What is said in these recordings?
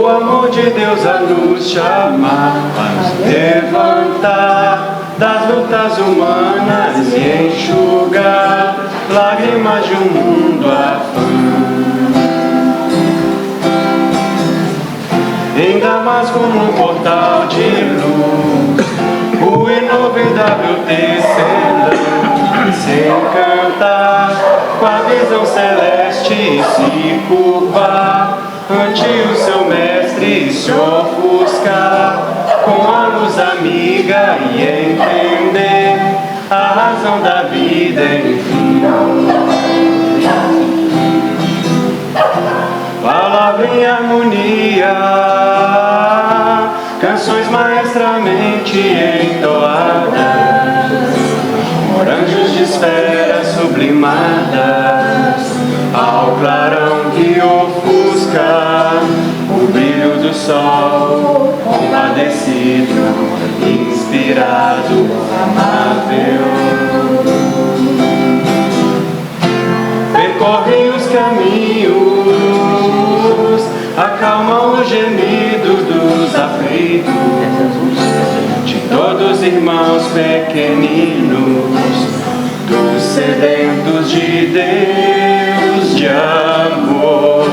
o amor de Deus a nos chamar, a nos levantar das lutas humanas e enxugar lágrimas de um mundo afã. Em Damasco, num portal de luz, o inovidável tecelão se encantar com a visão celeste e se curvar ante o seu mestre e se ofuscar com a luz amiga e entender a razão da vida, enfim. Palavra em harmonia, canções maestramente entoadas por anjos de esferas sublimadas, ao clarão que ofusca o brilho do sol, compadecido, inspirado, amável. Percorrem os caminhos, acalmam o gemido dos aflitos, de todos irmãos pequeninos, dos sedentos de Deus de amor,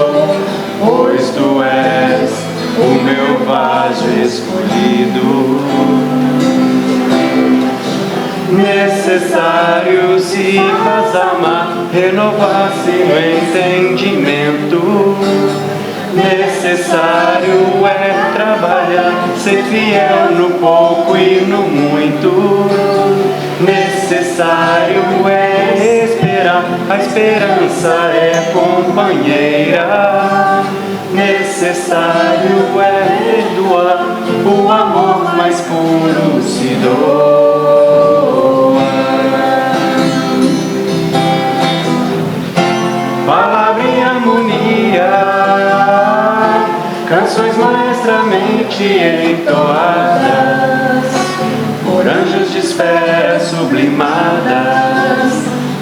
pois tu és o meu vaso escolhido. Necessário se faz amar, renovar-se no entendimento. Necessário é trabalhar, ser fiel no pouco e no muito. Necessário é esperar, a esperança é companheira. Necessário é perdoar, o amor mais puro se doa. Palavra em harmonia, canções maestramente entoadas por anjos de esferas sublimadas,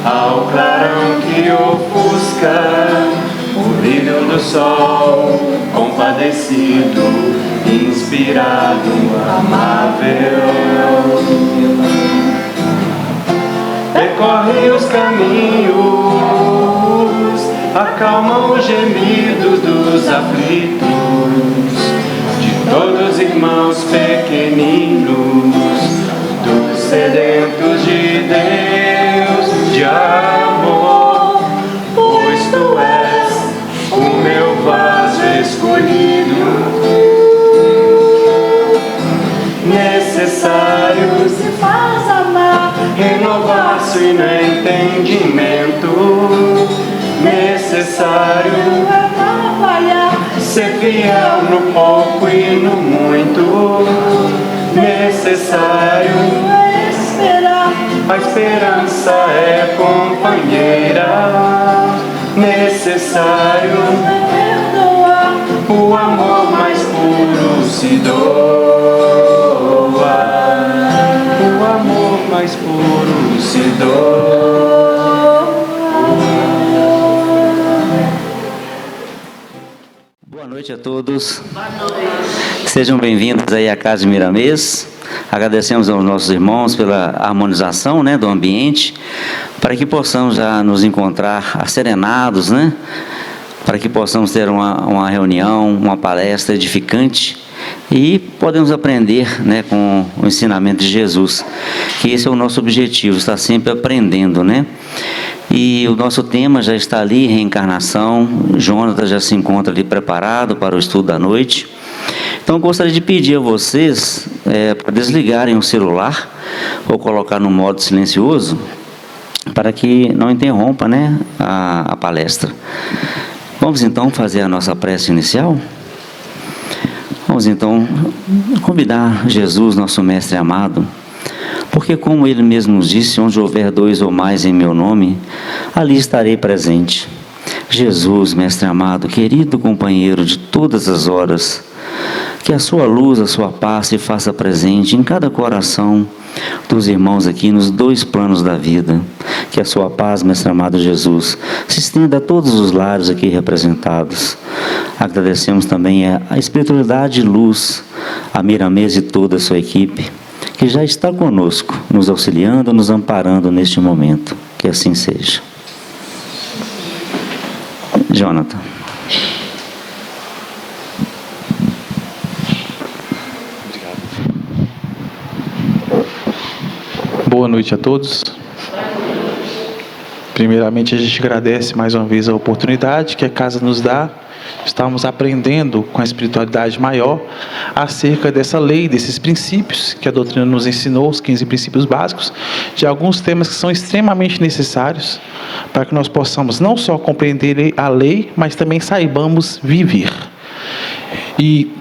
ao clarão que ofusca o brilho do sol, compadecido, inspirado, amável. Percorre os caminhos, acalma o gemido dos aflitos, de todos irmãos pequeninos, dos sedentos de Deus de amor, pois tu és o meu vaso escolhido. Necessário se faz amar, renovar-se no entendimento. Necessário é trabalhar, ser fiel no pouco e no muito. Necessário é esperar, a esperança é companheira. Necessário é perdoar, o amor mais puro se doa. O amor mais puro se doa. Boa noite a todos. Sejam bem-vindos aí à Casa de Miramês. Agradecemos aos nossos irmãos pela harmonização, né, do ambiente, para que possamos já nos encontrar asserenados, né, para que possamos ter uma reunião, uma palestra edificante e podemos aprender, né, com o ensinamento de Jesus, que esse é o nosso objetivo, estar sempre aprendendo, né. E o nosso tema já está ali, reencarnação. Jonatas já se encontra ali preparado para o estudo da noite. Então eu gostaria de pedir a vocês para desligarem o celular ou colocar no modo silencioso, para que não interrompa, né, a palestra. Vamos então fazer a nossa prece inicial? Vamos então convidar Jesus, nosso Mestre amado, porque como Ele mesmo nos disse, onde houver dois ou mais em meu nome, ali estarei presente. Jesus, Mestre amado, querido companheiro de todas as horas, que a sua luz, a sua paz se faça presente em cada coração, dos irmãos aqui nos dois planos da vida. Que a sua paz, mestre amado Jesus, se estenda a todos os lares aqui representados. Agradecemos também a espiritualidade e luz, a Miramês e toda a sua equipe, que já está conosco, nos auxiliando, nos amparando neste momento. Que assim seja. Jonathan. Boa noite a todos. Primeiramente, a gente agradece mais uma vez a oportunidade que a casa nos dá. Estamos aprendendo com a espiritualidade maior acerca dessa lei, desses princípios que a doutrina nos ensinou, os 15 princípios básicos, de alguns temas que são extremamente necessários para que nós possamos não só compreender a lei, mas também saibamos viver. E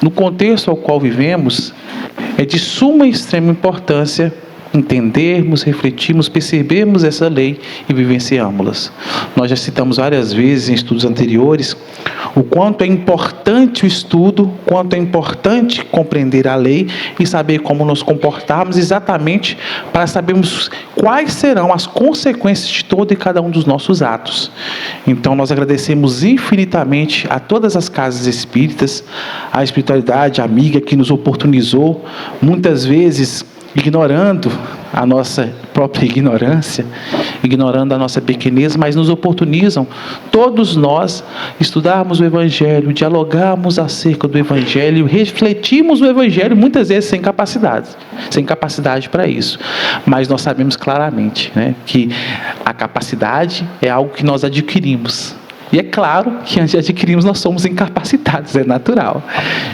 no contexto ao qual vivemos, é de suma e extrema importância entendermos, refletirmos, percebermos essa lei e vivenciamos-las. Nós já citamos várias vezes em estudos anteriores o quanto é importante o estudo, quanto é importante compreender a lei e saber como nos comportarmos exatamente para sabermos quais serão as consequências de todo e cada um dos nossos atos. Então nós agradecemos infinitamente a todas as casas espíritas, a espiritualidade amiga que nos oportunizou, muitas vezes ignorando a nossa própria ignorância, ignorando a nossa pequenez, mas nos oportunizam, todos nós, estudarmos o Evangelho, dialogarmos acerca do Evangelho, refletirmos o Evangelho, muitas vezes sem capacidade para isso. Mas nós sabemos claramente, né, que a capacidade é algo que nós adquirimos. E é claro que antes de adquirirmos nós somos incapacitados, é natural.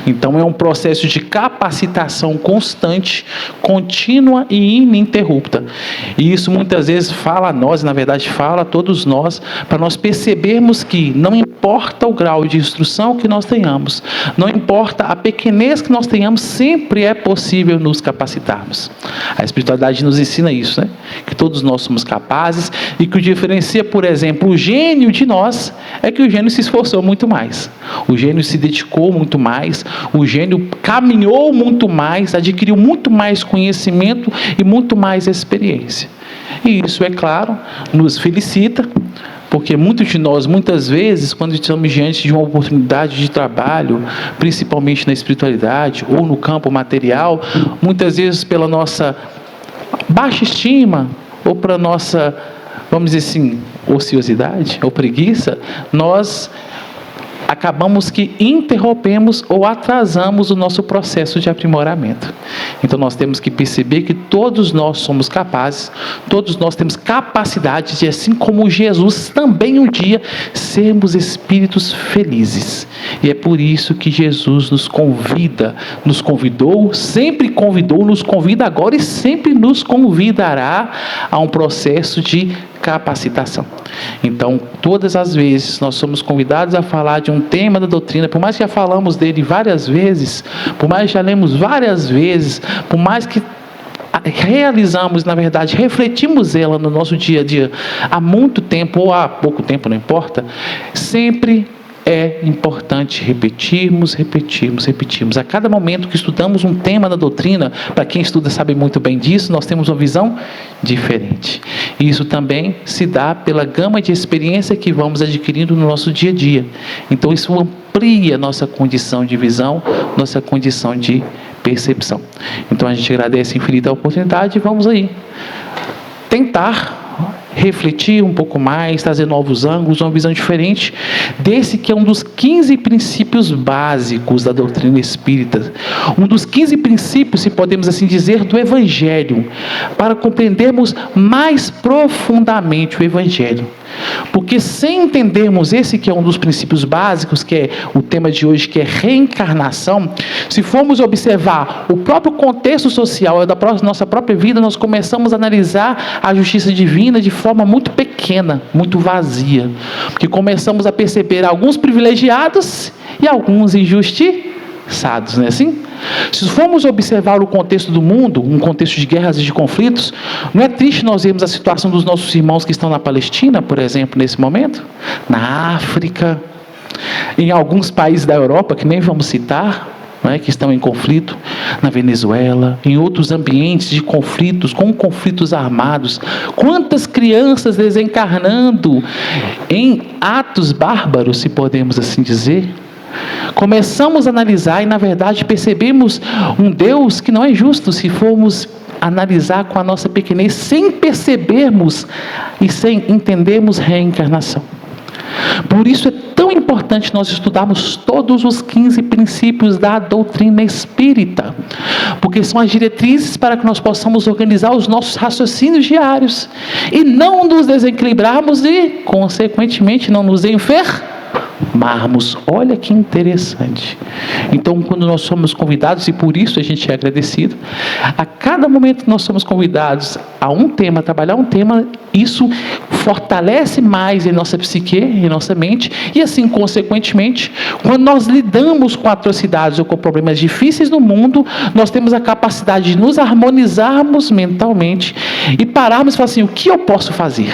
Então é um processo de capacitação constante, contínua e ininterrupta. E isso muitas vezes fala a nós, na verdade fala a todos nós, para nós percebermos que não importa o grau de instrução que nós tenhamos, não importa a pequenez que nós tenhamos, sempre é possível nos capacitarmos. A espiritualidade nos ensina isso, né? Que todos nós somos capazes e que o diferencia, por exemplo, o gênio de nós é que o gênio se esforçou muito mais, o gênio se dedicou muito mais, o gênio caminhou muito mais, adquiriu muito mais conhecimento e muito mais experiência. E isso, é claro, nos felicita, porque muitos de nós, muitas vezes, quando estamos diante de uma oportunidade de trabalho, principalmente na espiritualidade ou no campo material, muitas vezes pela nossa baixa estima ou para nossa, vamos dizer assim, ociosidade ou preguiça, nós acabamos que interrompemos ou atrasamos o nosso processo de aprimoramento. Então nós temos que perceber que todos nós somos capazes, todos nós temos capacidade de, assim como Jesus, também um dia sermos espíritos felizes. E é por isso que Jesus nos convida, nos convidou, sempre convidou, nos convida agora e sempre nos convidará a um processo de capacitação. Então, todas as vezes nós somos convidados a falar de um tema da doutrina, por mais que já falamos dele várias vezes, por mais que já lemos várias vezes, por mais que realizamos, na verdade, refletimos ela no nosso dia a dia há muito tempo ou há pouco tempo, não importa, sempre é importante repetirmos. A cada momento que estudamos um tema da doutrina, para quem estuda sabe muito bem disso, nós temos uma visão diferente. E isso também se dá pela gama de experiência que vamos adquirindo no nosso dia a dia. Então isso amplia nossa condição de visão, nossa condição de percepção. Então a gente agradece infinita a oportunidade e vamos aí tentar refletir um pouco mais, trazer novos ângulos, uma visão diferente desse que é um dos 15 princípios básicos da doutrina espírita. Um dos 15 princípios, se podemos assim dizer, do Evangelho, para compreendermos mais profundamente o Evangelho. Porque sem entendermos esse que é um dos princípios básicos, que é o tema de hoje, que é reencarnação, se formos observar o próprio contexto social da nossa própria vida, nós começamos a analisar a justiça divina de forma muito pequena, muito vazia. Porque começamos a perceber alguns privilegiados e alguns injustiçados, não é assim? Se formos observar o contexto do mundo, um contexto de guerras e de conflitos, não é triste nós vermos a situação dos nossos irmãos que estão na Palestina, por exemplo, nesse momento? Na África, em alguns países da Europa, que nem vamos citar, não é, que estão em conflito, na Venezuela, em outros ambientes de conflitos, com conflitos armados. Quantas crianças desencarnando em atos bárbaros, se podemos assim dizer. Começamos a analisar e, na verdade, percebemos um Deus que não é justo se formos analisar com a nossa pequenez, sem percebermos e sem entendermos reencarnação. Por isso é tão importante nós estudarmos todos os 15 princípios da doutrina espírita, porque são as diretrizes para que nós possamos organizar os nossos raciocínios diários e não nos desequilibrarmos e, consequentemente, não nos enfermarmos. Olha que interessante. Então, quando nós somos convidados, e por isso a gente é agradecido, a cada momento que nós somos convidados a um tema, a trabalhar um tema, isso fortalece mais em nossa psique, em nossa mente, e assim, consequentemente, quando nós lidamos com atrocidades ou com problemas difíceis no mundo, nós temos a capacidade de nos harmonizarmos mentalmente e pararmos e falar assim: o que eu posso fazer?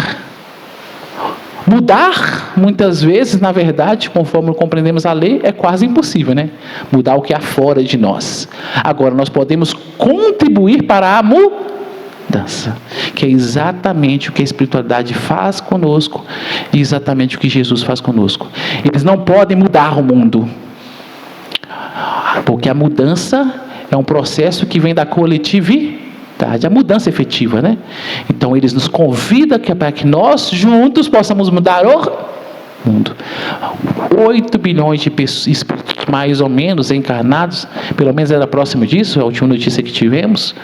Mudar, muitas vezes, na verdade, conforme compreendemos a lei, é quase impossível, né? Mudar o que há fora de nós. Agora, nós podemos contribuir para a mudança, que é exatamente o que a espiritualidade faz conosco e exatamente o que Jesus faz conosco. Eles não podem mudar o mundo, porque a mudança é um processo que vem da coletividade, a mudança efetiva, né? Então eles nos convidam para que nós juntos possamos mudar o mundo. 8 bilhões de pessoas, mais ou menos, encarnados, pelo menos era próximo disso, a última notícia que tivemos,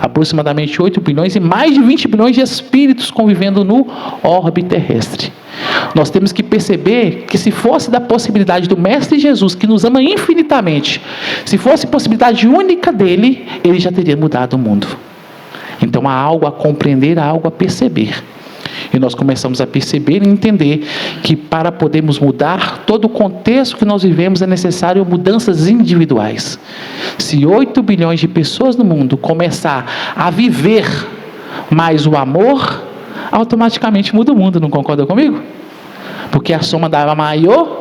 aproximadamente 8 bilhões e mais de 20 bilhões de espíritos convivendo no orbe terrestre. Nós temos que perceber que, se fosse da possibilidade do Mestre Jesus, que nos ama infinitamente, se fosse possibilidade única dele, ele já teria mudado o mundo. Então há algo a compreender, há algo a perceber. E nós começamos a perceber e entender que, para podermos mudar todo o contexto que nós vivemos, é necessário mudanças individuais. Se 8 bilhões de pessoas no mundo começar a viver mais o amor, automaticamente muda o mundo, não concorda comigo? Porque é a soma da maioria.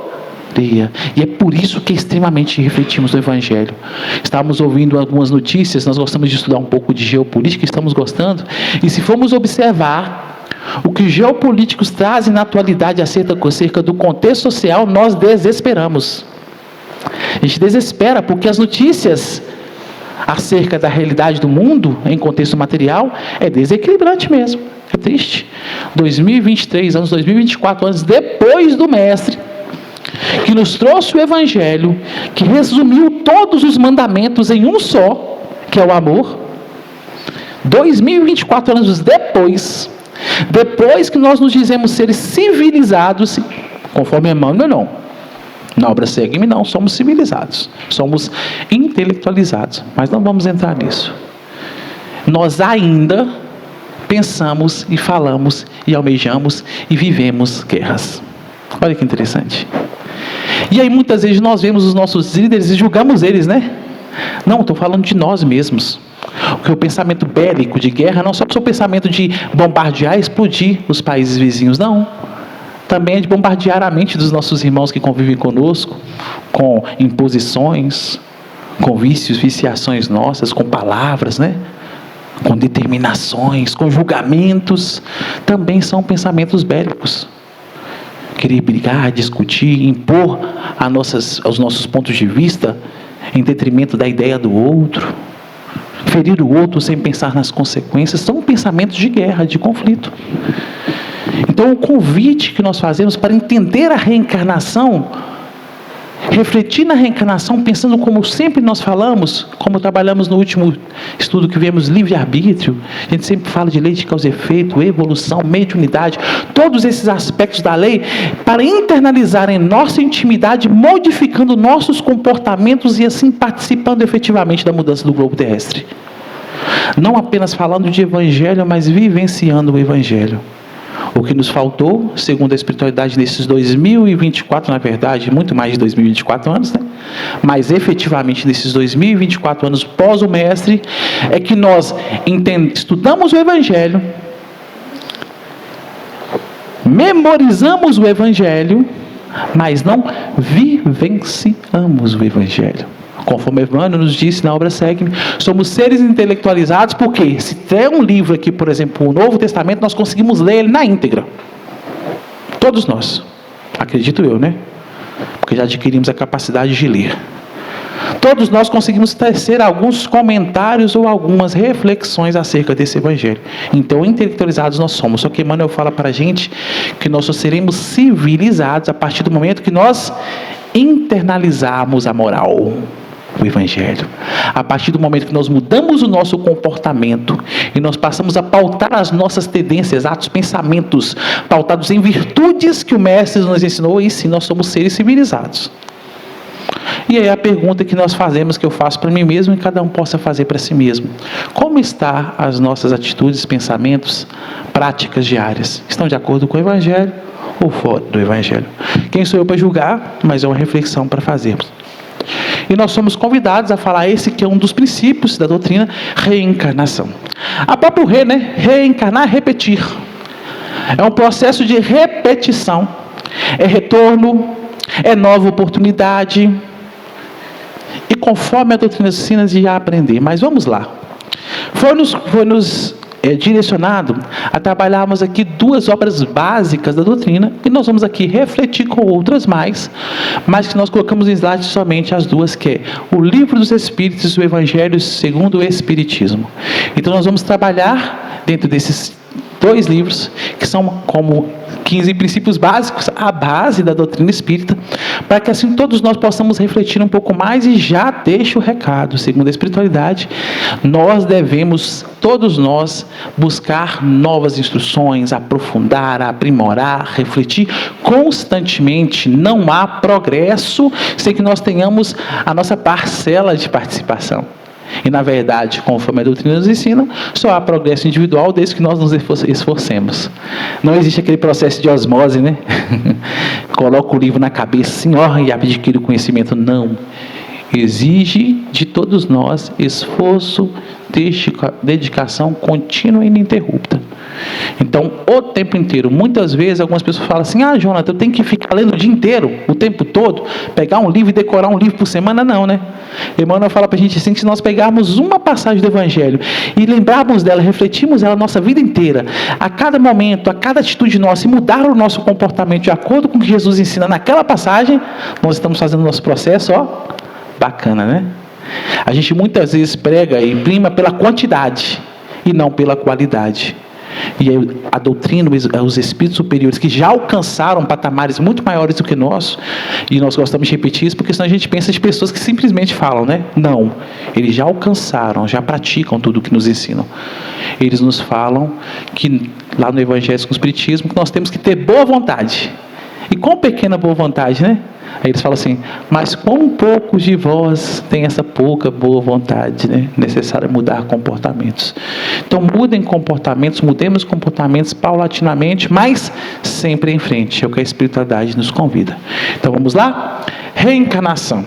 E é por isso que extremamente refletimos no Evangelho. Estávamos ouvindo algumas notícias, nós gostamos de estudar um pouco de geopolítica, estamos gostando, e se formos observar o que os geopolíticos trazem na atualidade acerca do contexto social, nós desesperamos. A gente desespera porque as notícias acerca da realidade do mundo, em contexto material, é desequilibrante mesmo, é triste. 2023, anos 2024, anos depois do Mestre, que nos trouxe o Evangelho, que resumiu todos os mandamentos em um só, que é o amor. 2024 anos depois que nós nos dizemos seres civilizados, conforme Emmanuel, não. Na obra Segue-me, não, somos civilizados, somos intelectualizados, mas não vamos entrar nisso. Nós ainda pensamos e falamos e almejamos e vivemos guerras. Olha que interessante. E aí muitas vezes nós vemos os nossos líderes e julgamos eles, né? Não, estou falando de nós mesmos. Porque o pensamento bélico de guerra não é só o pensamento de bombardear e explodir os países vizinhos, não. Também é de bombardear a mente dos nossos irmãos que convivem conosco, com imposições, com vícios, viciações nossas, com palavras, né? Com determinações, com julgamentos. Também são pensamentos bélicos. Querer brigar, discutir, impor aos nossos pontos de vista em detrimento da ideia do outro, ferir o outro sem pensar nas consequências, são pensamentos de guerra, de conflito. Então o convite que nós fazemos para entender a reencarnação, refletir na reencarnação, pensando como sempre nós falamos, como trabalhamos no último estudo que vemos, livre-arbítrio, a gente sempre fala de lei de causa e efeito, evolução, mediunidade, todos esses aspectos da lei, para internalizar em nossa intimidade, modificando nossos comportamentos e assim participando efetivamente da mudança do globo terrestre. Não apenas falando de Evangelho, mas vivenciando o Evangelho. O que nos faltou, segundo a espiritualidade, nesses 2024, na verdade, muito mais de 2024 anos, né? Mas efetivamente nesses 2024 anos pós o Mestre, é que nós estudamos o Evangelho, memorizamos o Evangelho, mas não vivenciamos o Evangelho. Conforme Emmanuel nos disse na obra Segue-me, somos seres intelectualizados porque se tem um livro aqui, por exemplo, o Novo Testamento, nós conseguimos ler ele na íntegra. Todos nós. Acredito eu, né? Porque já adquirimos a capacidade de ler. Todos nós conseguimos tecer alguns comentários ou algumas reflexões acerca desse evangelho. Então, intelectualizados nós somos. Só que Emmanuel fala para a gente que nós só seremos civilizados a partir do momento que nós internalizarmos a moral, o evangelho. A partir do momento que nós mudamos o nosso comportamento e nós passamos a pautar as nossas tendências, atos, pensamentos, pautados em virtudes que o mestre nos ensinou, e sim nós somos seres civilizados. E aí a pergunta que nós fazemos, que eu faço para mim mesmo e cada um possa fazer para si mesmo: como estão as nossas atitudes, pensamentos, práticas diárias? Estão de acordo com o evangelho ou fora do evangelho? Quem sou eu para julgar? Mas é uma reflexão para fazermos. E nós somos convidados a falar esse que é um dos princípios da doutrina: reencarnação. A própria reencarnar é repetir. É um processo de repetição. É retorno, é nova oportunidade. E conforme a doutrina ensina, de já aprender. Mas vamos lá. Foi nos direcionado a trabalharmos aqui duas obras básicas da doutrina, e nós vamos aqui refletir com outras mais, mas que nós colocamos em slide somente as duas, que é o Livro dos Espíritos e o Evangelho segundo o Espiritismo. Então nós vamos trabalhar dentro desses dois livros, que são como 15 princípios básicos, a base da doutrina espírita, para que assim todos nós possamos refletir um pouco mais. E já deixo o recado: segundo a espiritualidade, nós devemos, todos nós, buscar novas instruções, aprofundar, aprimorar, refletir constantemente. Não há progresso sem que nós tenhamos a nossa parcela de participação. E na verdade, conforme a doutrina nos ensina, só há progresso individual desde que nós nos esforcemos. Não existe aquele processo de osmose, né? Coloca o livro na cabeça, senhor, e adquire o conhecimento. Não. Exige de todos nós esforço, dedicação contínua e ininterrupta. Então, o tempo inteiro. Muitas vezes, algumas pessoas falam assim: ah, Jonathan, eu tenho que ficar lendo o dia inteiro, o tempo todo, pegar um livro e decorar um livro por semana. Não, né? Emmanuel fala para a gente assim, que se nós pegarmos uma passagem do Evangelho e lembrarmos dela, refletirmos ela a nossa vida inteira, a cada momento, a cada atitude nossa, e mudar o nosso comportamento de acordo com o que Jesus ensina naquela passagem, nós estamos fazendo o nosso processo, bacana, né? A gente muitas vezes prega e prima pela quantidade e não pela qualidade. E a doutrina, os espíritos superiores que já alcançaram patamares muito maiores do que nós, e nós gostamos de repetir isso porque senão a gente pensa de pessoas que simplesmente falam, né? Não, eles já alcançaram, já praticam tudo o que nos ensinam. Eles nos falam que lá no Evangelho com o Espiritismo, que nós temos que ter boa vontade. E quão pequena boa vontade, né? Aí eles falam assim: mas quão poucos de vós tem essa pouca boa vontade, né? Necessário mudar comportamentos. Então mudem comportamentos, mudemos comportamentos paulatinamente, mas sempre em frente. É o que a espiritualidade nos convida. Então vamos lá? Reencarnação.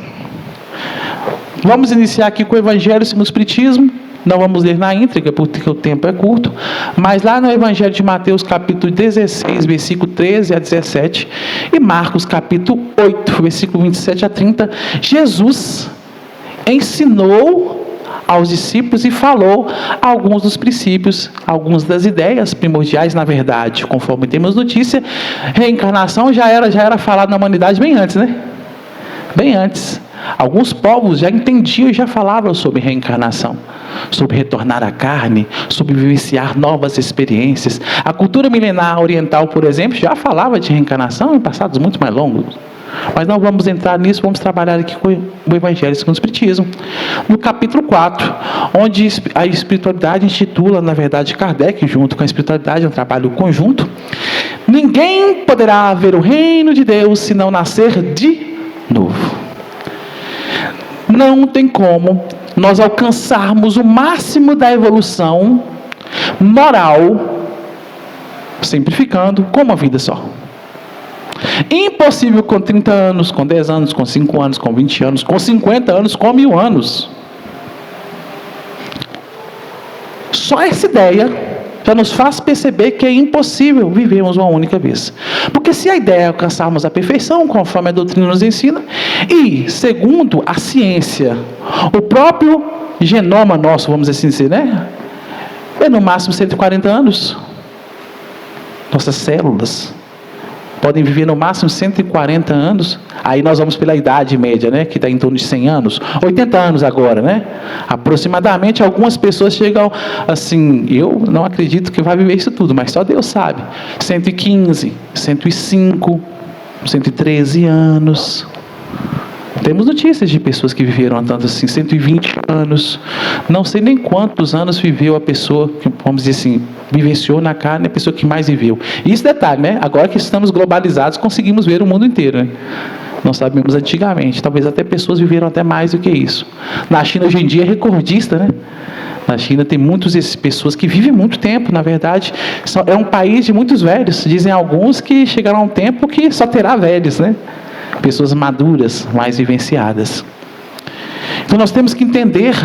Vamos iniciar aqui com o Evangelho segundo o Espiritismo. Não vamos ler na íntegra, porque o tempo é curto, mas lá no Evangelho de Mateus, capítulo 16, versículo 13 a 17, e Marcos, capítulo 8, versículo 27 a 30, Jesus ensinou aos discípulos e falou alguns dos princípios, algumas das ideias primordiais. Na verdade, conforme temos notícia, reencarnação já era falado na humanidade bem antes, né? Bem antes. Alguns povos já entendiam e já falavam sobre reencarnação, sobre retornar à carne, sobre vivenciar novas experiências. A cultura milenar oriental, por exemplo, já falava de reencarnação em passados muito mais longos. Mas não vamos entrar nisso, vamos trabalhar aqui com o Evangelho segundo o Espiritismo. No capítulo 4, onde a espiritualidade intitula, na verdade, Kardec, junto com a espiritualidade, é um trabalho conjunto: ninguém poderá ver o reino de Deus se não nascer de novo. Não tem como nós alcançarmos o máximo da evolução moral, simplificando, com uma vida só. Impossível com 30 anos, com 10 anos, com 5 anos, com 20 anos, com 50 anos, com 1000 anos. Só essa ideia já nos faz perceber que é impossível vivermos uma única vez. Porque se a ideia é alcançarmos a perfeição, conforme a doutrina nos ensina, e segundo a ciência, o próprio genoma nosso, vamos assim dizer, né? É no máximo 140 anos. Nossas células podem viver no máximo 140 anos. Aí nós vamos pela idade média, né? Que está em torno de 100 anos. 80 anos agora, né? Aproximadamente, algumas pessoas chegam assim, eu não acredito que vai viver isso tudo, mas só Deus sabe. 115, 105, 113 anos. Temos notícias de pessoas que viveram tanto assim, 120 anos. Não sei nem quantos anos viveu a pessoa, que, vamos dizer assim, vivenciou na carne a pessoa que mais viveu. E esse detalhe, né? Agora que estamos globalizados, conseguimos ver o mundo inteiro, né? Não sabemos antigamente. Talvez até pessoas viveram até mais do que isso. Na China, hoje em dia, é recordista, né? Na China tem muitas pessoas que vivem muito tempo, na verdade. É um país de muitos velhos. Dizem alguns que chegará um tempo que só terá velhos, né? Pessoas maduras, mais vivenciadas. Então nós temos que entender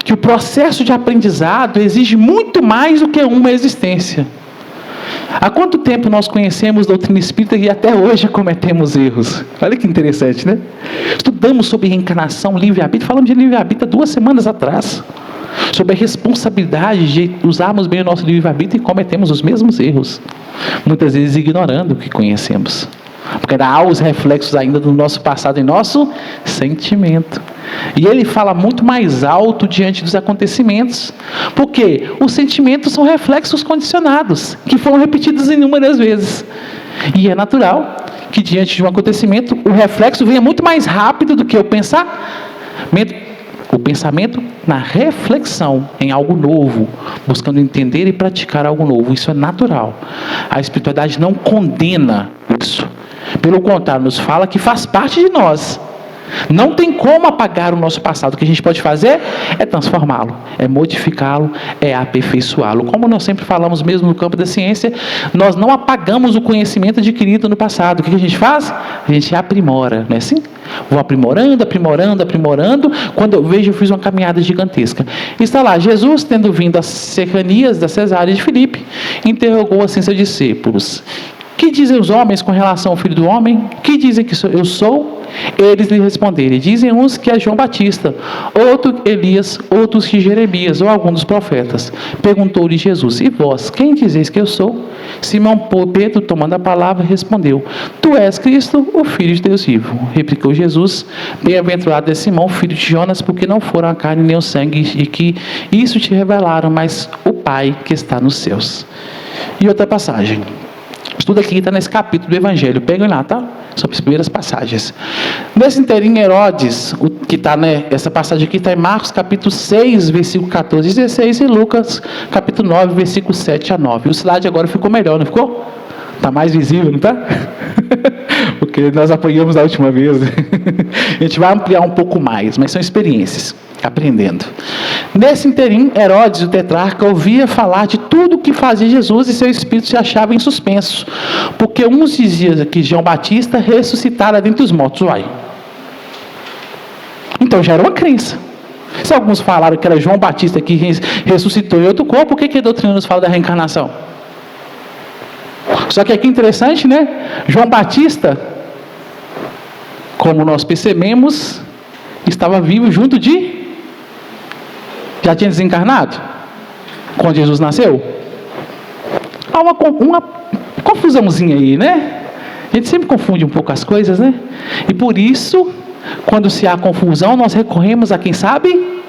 que o processo de aprendizado exige muito mais do que uma existência. Há quanto tempo nós conhecemos doutrina espírita e até hoje cometemos erros? Olha que interessante, né? Estudamos sobre reencarnação, livre-arbítrio, falamos de livre-arbítrio há 2 semanas atrás. Sobre a responsabilidade de usarmos bem o nosso livre-arbítrio e cometemos os mesmos erros. Muitas vezes ignorando o que conhecemos. Porque há os reflexos ainda do nosso passado em nosso sentimento. E ele fala muito mais alto diante dos acontecimentos. Porque os sentimentos são reflexos condicionados, que foram repetidos inúmeras vezes. E é natural que diante de um acontecimento, o reflexo venha muito mais rápido do que o pensamento. O pensamento na reflexão em algo novo, buscando entender e praticar algo novo. Isso é natural. A espiritualidade não condena isso. Pelo contrário, nos fala que faz parte de nós. Não tem como apagar o nosso passado. O que a gente pode fazer é transformá-lo, é modificá-lo, é aperfeiçoá-lo. Como nós sempre falamos mesmo no campo da ciência, nós não apagamos o conhecimento adquirido no passado. O que a gente faz? A gente aprimora, não é assim? Vou aprimorando, aprimorando, aprimorando. Quando eu vejo, eu fiz uma caminhada gigantesca. Está lá, Jesus, tendo vindo às cercanias da Cesareia de Filipe, interrogou assim seus discípulos: que dizem os homens com relação ao Filho do Homem? Que dizem que eu sou? Eles lhe responderam: dizem uns que é João Batista, outros Elias, outros que Jeremias, ou algum dos profetas. Perguntou-lhe Jesus: e vós, quem dizeis que eu sou? Simão Pedro, tomando a palavra, respondeu: tu és Cristo, o Filho de Deus vivo. Replicou Jesus: bem-aventurado é Simão, filho de Jonas, porque não foram a carne nem o sangue, e que isso te revelaram, mas o Pai que está nos céus. E outra passagem. Tudo aqui está nesse capítulo do Evangelho. Peguem lá, tá? São as primeiras passagens. Nesse inteirinho, Herodes, que está, né? Essa passagem aqui está em Marcos, capítulo 6, versículo 14 e 16, e Lucas, capítulo 9, versículo 7 a 9. O slide agora ficou melhor, não ficou? Está mais visível, não está? Porque nós apanhamos da última vez. A gente vai ampliar um pouco mais, mas são experiências. Aprendendo. Nesse inteirinho, Herodes, o tetrarca, ouvia falar de tudo o que fazia Jesus e seu espírito se achava em suspenso, porque uns diziam que João Batista ressuscitara dentre os mortos. Uai. Então já era uma crença. Se alguns falaram que era João Batista que ressuscitou em outro corpo, por que a doutrina nos fala da reencarnação? Só que aqui interessante, né? João Batista, como nós percebemos, estava vivo junto de... Já tinha desencarnado? Quando Jesus nasceu? Há uma confusãozinha aí, né? A gente sempre confunde um pouco as coisas, né? E por isso, quando se há confusão, nós recorremos a quem sabe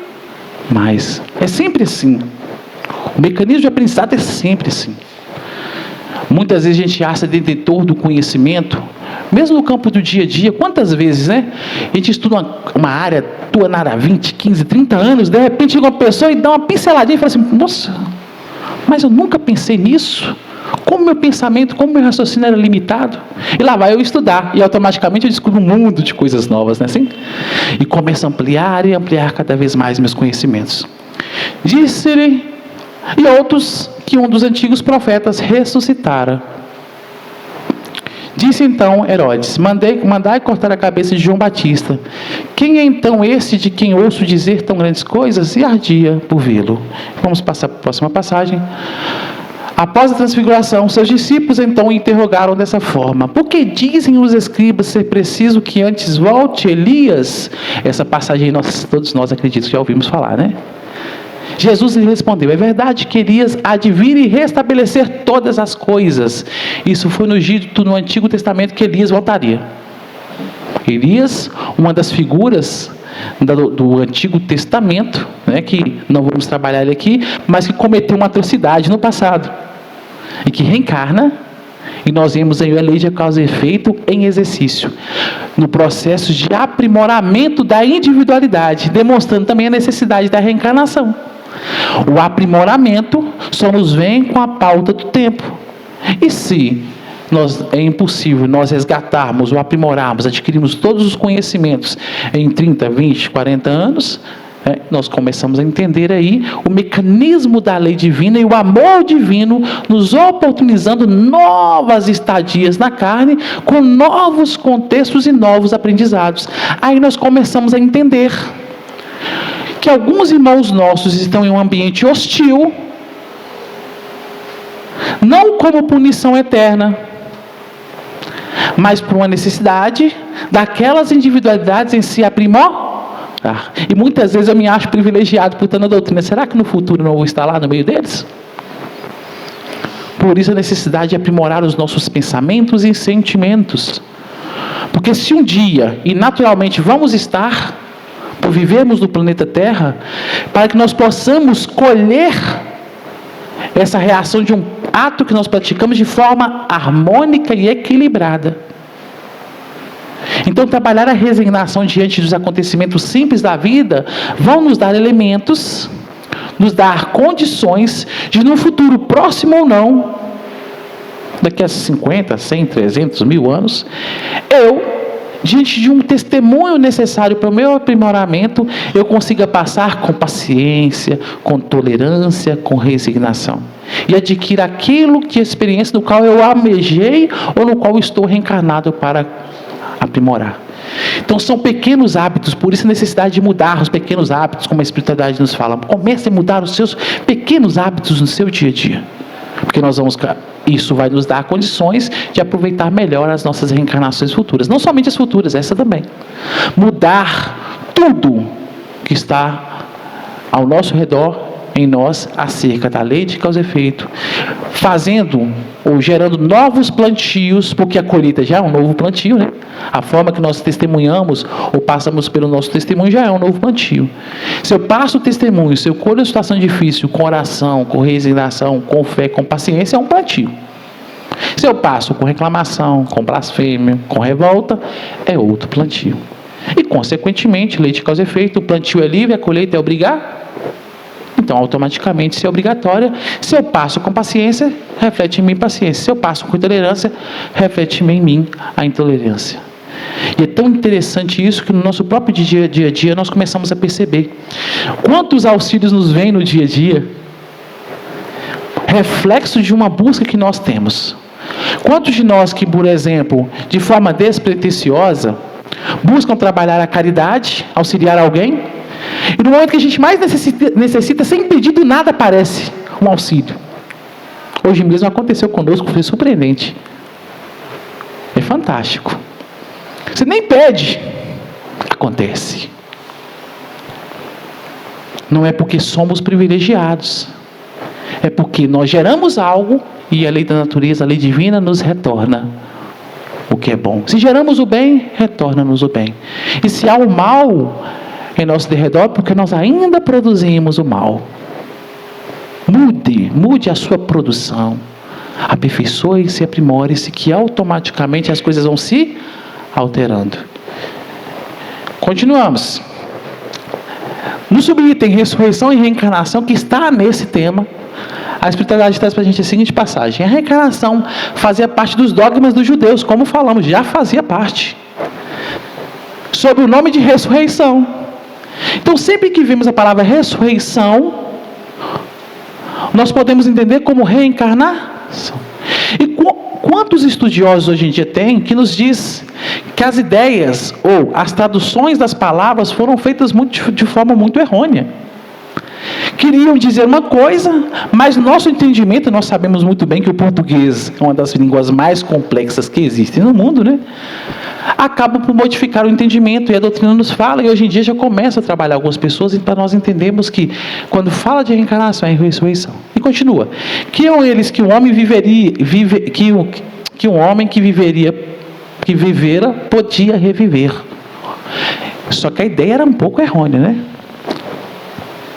mais. É sempre assim. O mecanismo de aprendizado é sempre assim. Muitas vezes a gente acha detentor do conhecimento, mesmo no campo do dia a dia. Quantas vezes, né? A gente estuda uma área, atua na área há 20, 15, 30 anos, de repente chega uma pessoa e dá uma pinceladinha e fala assim: nossa, mas eu nunca pensei nisso. Como meu pensamento, como meu raciocínio era limitado. E lá vai eu estudar, e automaticamente eu descubro um mundo de coisas novas, né? Assim? E começo a ampliar e ampliar cada vez mais meus conhecimentos. Disse-lhe, e outros, que um dos antigos profetas ressuscitara. Disse então Herodes: mandai cortar a cabeça de João Batista. Quem é então esse de quem ouço dizer tão grandes coisas? E ardia por vê-lo. Vamos passar para a próxima passagem. Após a transfiguração, seus discípulos então o interrogaram dessa forma: por que dizem os escribas ser preciso que antes volte Elias? Essa passagem todos nós acreditamos que já ouvimos falar, né? Jesus lhe respondeu: é verdade que Elias há de vir e restabelecer todas as coisas. Isso foi nos dito no Antigo Testamento que Elias voltaria. Elias, uma das figuras do Antigo Testamento, né, que não vamos trabalhar ele aqui, mas que cometeu uma atrocidade no passado e que reencarna, e nós vemos aí a lei de causa e efeito em exercício, no processo de aprimoramento da individualidade, demonstrando também a necessidade da reencarnação. O aprimoramento só nos vem com a pauta do tempo. E se é impossível nós resgatarmos ou aprimorarmos, adquirirmos todos os conhecimentos em 30, 20, 40 anos, nós começamos a entender aí o mecanismo da lei divina e o amor divino nos oportunizando novas estadias na carne, com novos contextos e novos aprendizados. Aí nós começamos a entender que alguns irmãos nossos estão em um ambiente hostil, não como punição eterna, mas por uma necessidade daquelas individualidades em si aprimorar. E muitas vezes eu me acho privilegiado por tanta doutrina. Será que no futuro não vou estar lá no meio deles? Por isso a necessidade de aprimorar os nossos pensamentos e sentimentos. Porque se um dia, e naturalmente vamos estar, por vivermos no planeta Terra, para que nós possamos colher essa reação de um ato que nós praticamos de forma harmônica e equilibrada. Então, trabalhar a resignação diante dos acontecimentos simples da vida vão nos dar elementos, nos dar condições de, no futuro próximo ou não, daqui a 50, 100, 300, 1000 anos, diante de um testemunho necessário para o meu aprimoramento, eu consiga passar com paciência, com tolerância, com resignação. E adquirir aquilo que a experiência do qual eu almejei ou no qual estou reencarnado para aprimorar. Então são pequenos hábitos, por isso a necessidade de mudar os pequenos hábitos, como a espiritualidade nos fala. Comece a mudar os seus pequenos hábitos no seu dia a dia. Porque isso vai nos dar condições de aproveitar melhor as nossas reencarnações futuras. Não somente as futuras, essa também. Mudar tudo que está ao nosso redor, em nós, acerca da lei de causa e efeito, fazendo ou gerando novos plantios, porque a colheita já é um novo plantio, né? A forma que nós testemunhamos ou passamos pelo nosso testemunho já é um novo plantio. Se eu passo o testemunho, se eu colho a situação difícil com oração, com resignação, com fé, com paciência, é um plantio. Se eu passo com reclamação, com blasfêmia, com revolta, é outro plantio. E, consequentemente, lei de causa e efeito, o plantio é livre, a colheita é obrigar. Então, automaticamente, se é obrigatória, se eu passo com paciência, reflete em mim paciência. Se eu passo com intolerância, reflete em mim a intolerância. E é tão interessante isso que no nosso próprio dia a dia nós começamos a perceber. Quantos auxílios nos vêm no dia a dia? Reflexo de uma busca que nós temos. Quantos de nós que, por exemplo, de forma despretensiosa, buscam trabalhar a caridade, auxiliar alguém, e no momento que a gente mais necessita, sem pedido nada, aparece um auxílio. Hoje mesmo aconteceu conosco, foi surpreendente. É fantástico. Você nem pede, acontece. Não é porque somos privilegiados, é porque nós geramos algo e a lei da natureza, a lei divina, nos retorna o que é bom. Se geramos o bem, retorna-nos o bem. E se há o mal em nosso derredor, porque nós ainda produzimos o mal. Mude a sua produção. Aperfeiçoe-se e aprimore-se, que automaticamente as coisas vão se alterando. Continuamos. No subitem ressurreição e reencarnação, que está nesse tema, a espiritualidade traz para a gente a seguinte passagem: a reencarnação fazia parte dos dogmas dos judeus, como falamos, já fazia parte, sob o nome de ressurreição. Então, sempre que vemos a palavra ressurreição, nós podemos entender como reencarnação. E quantos estudiosos hoje em dia tem que nos diz que as ideias ou as traduções das palavras foram feitas de forma muito errônea? queriam dizer uma coisa, mas no nosso entendimento, nós sabemos muito bem que o português é uma das línguas mais complexas que existem no mundo, né? Acaba por modificar o entendimento, e a doutrina nos fala, e hoje em dia já começa a trabalhar algumas pessoas para nós entendermos que quando fala de reencarnação é ressurreição. E continua, que eles que o homem que um homem que vivera podia reviver. Só que a ideia era um pouco errônea, né?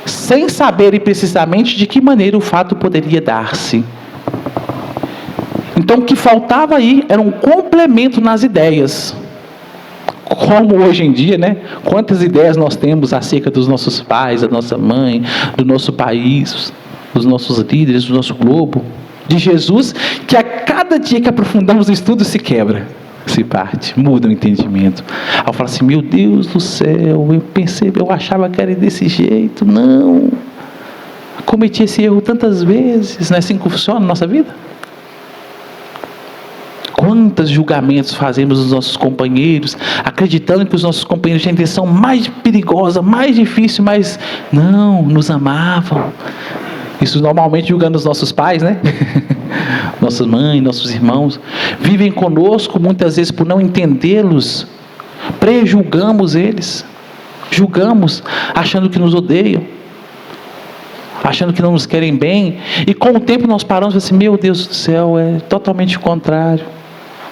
Sem saberem precisamente de que maneira o fato poderia dar-se. Então, o que faltava aí era um complemento nas ideias. Como hoje em dia, né? Quantas ideias nós temos acerca dos nossos pais, da nossa mãe, do nosso país, dos nossos líderes, do nosso globo, de Jesus, que a cada dia que aprofundamos o estudo se quebra, se parte, muda o entendimento. Aí eu falo assim, meu Deus do céu, eu achava que era desse jeito, não. Cometi esse erro tantas vezes, não é assim que funciona na nossa vida? Quantos julgamentos fazemos dos nossos companheiros, acreditando que os nossos companheiros tinham a intenção mais perigosa, mais difícil, mas não, nos amavam. Isso normalmente julgando os nossos pais, né? Nossa mãe, nossos irmãos. Vivem conosco muitas vezes por não entendê-los. Prejulgamos eles. Julgamos, achando que nos odeiam. Achando que não nos querem bem. E com o tempo nós paramos e falamos assim, meu Deus do céu, é totalmente o contrário.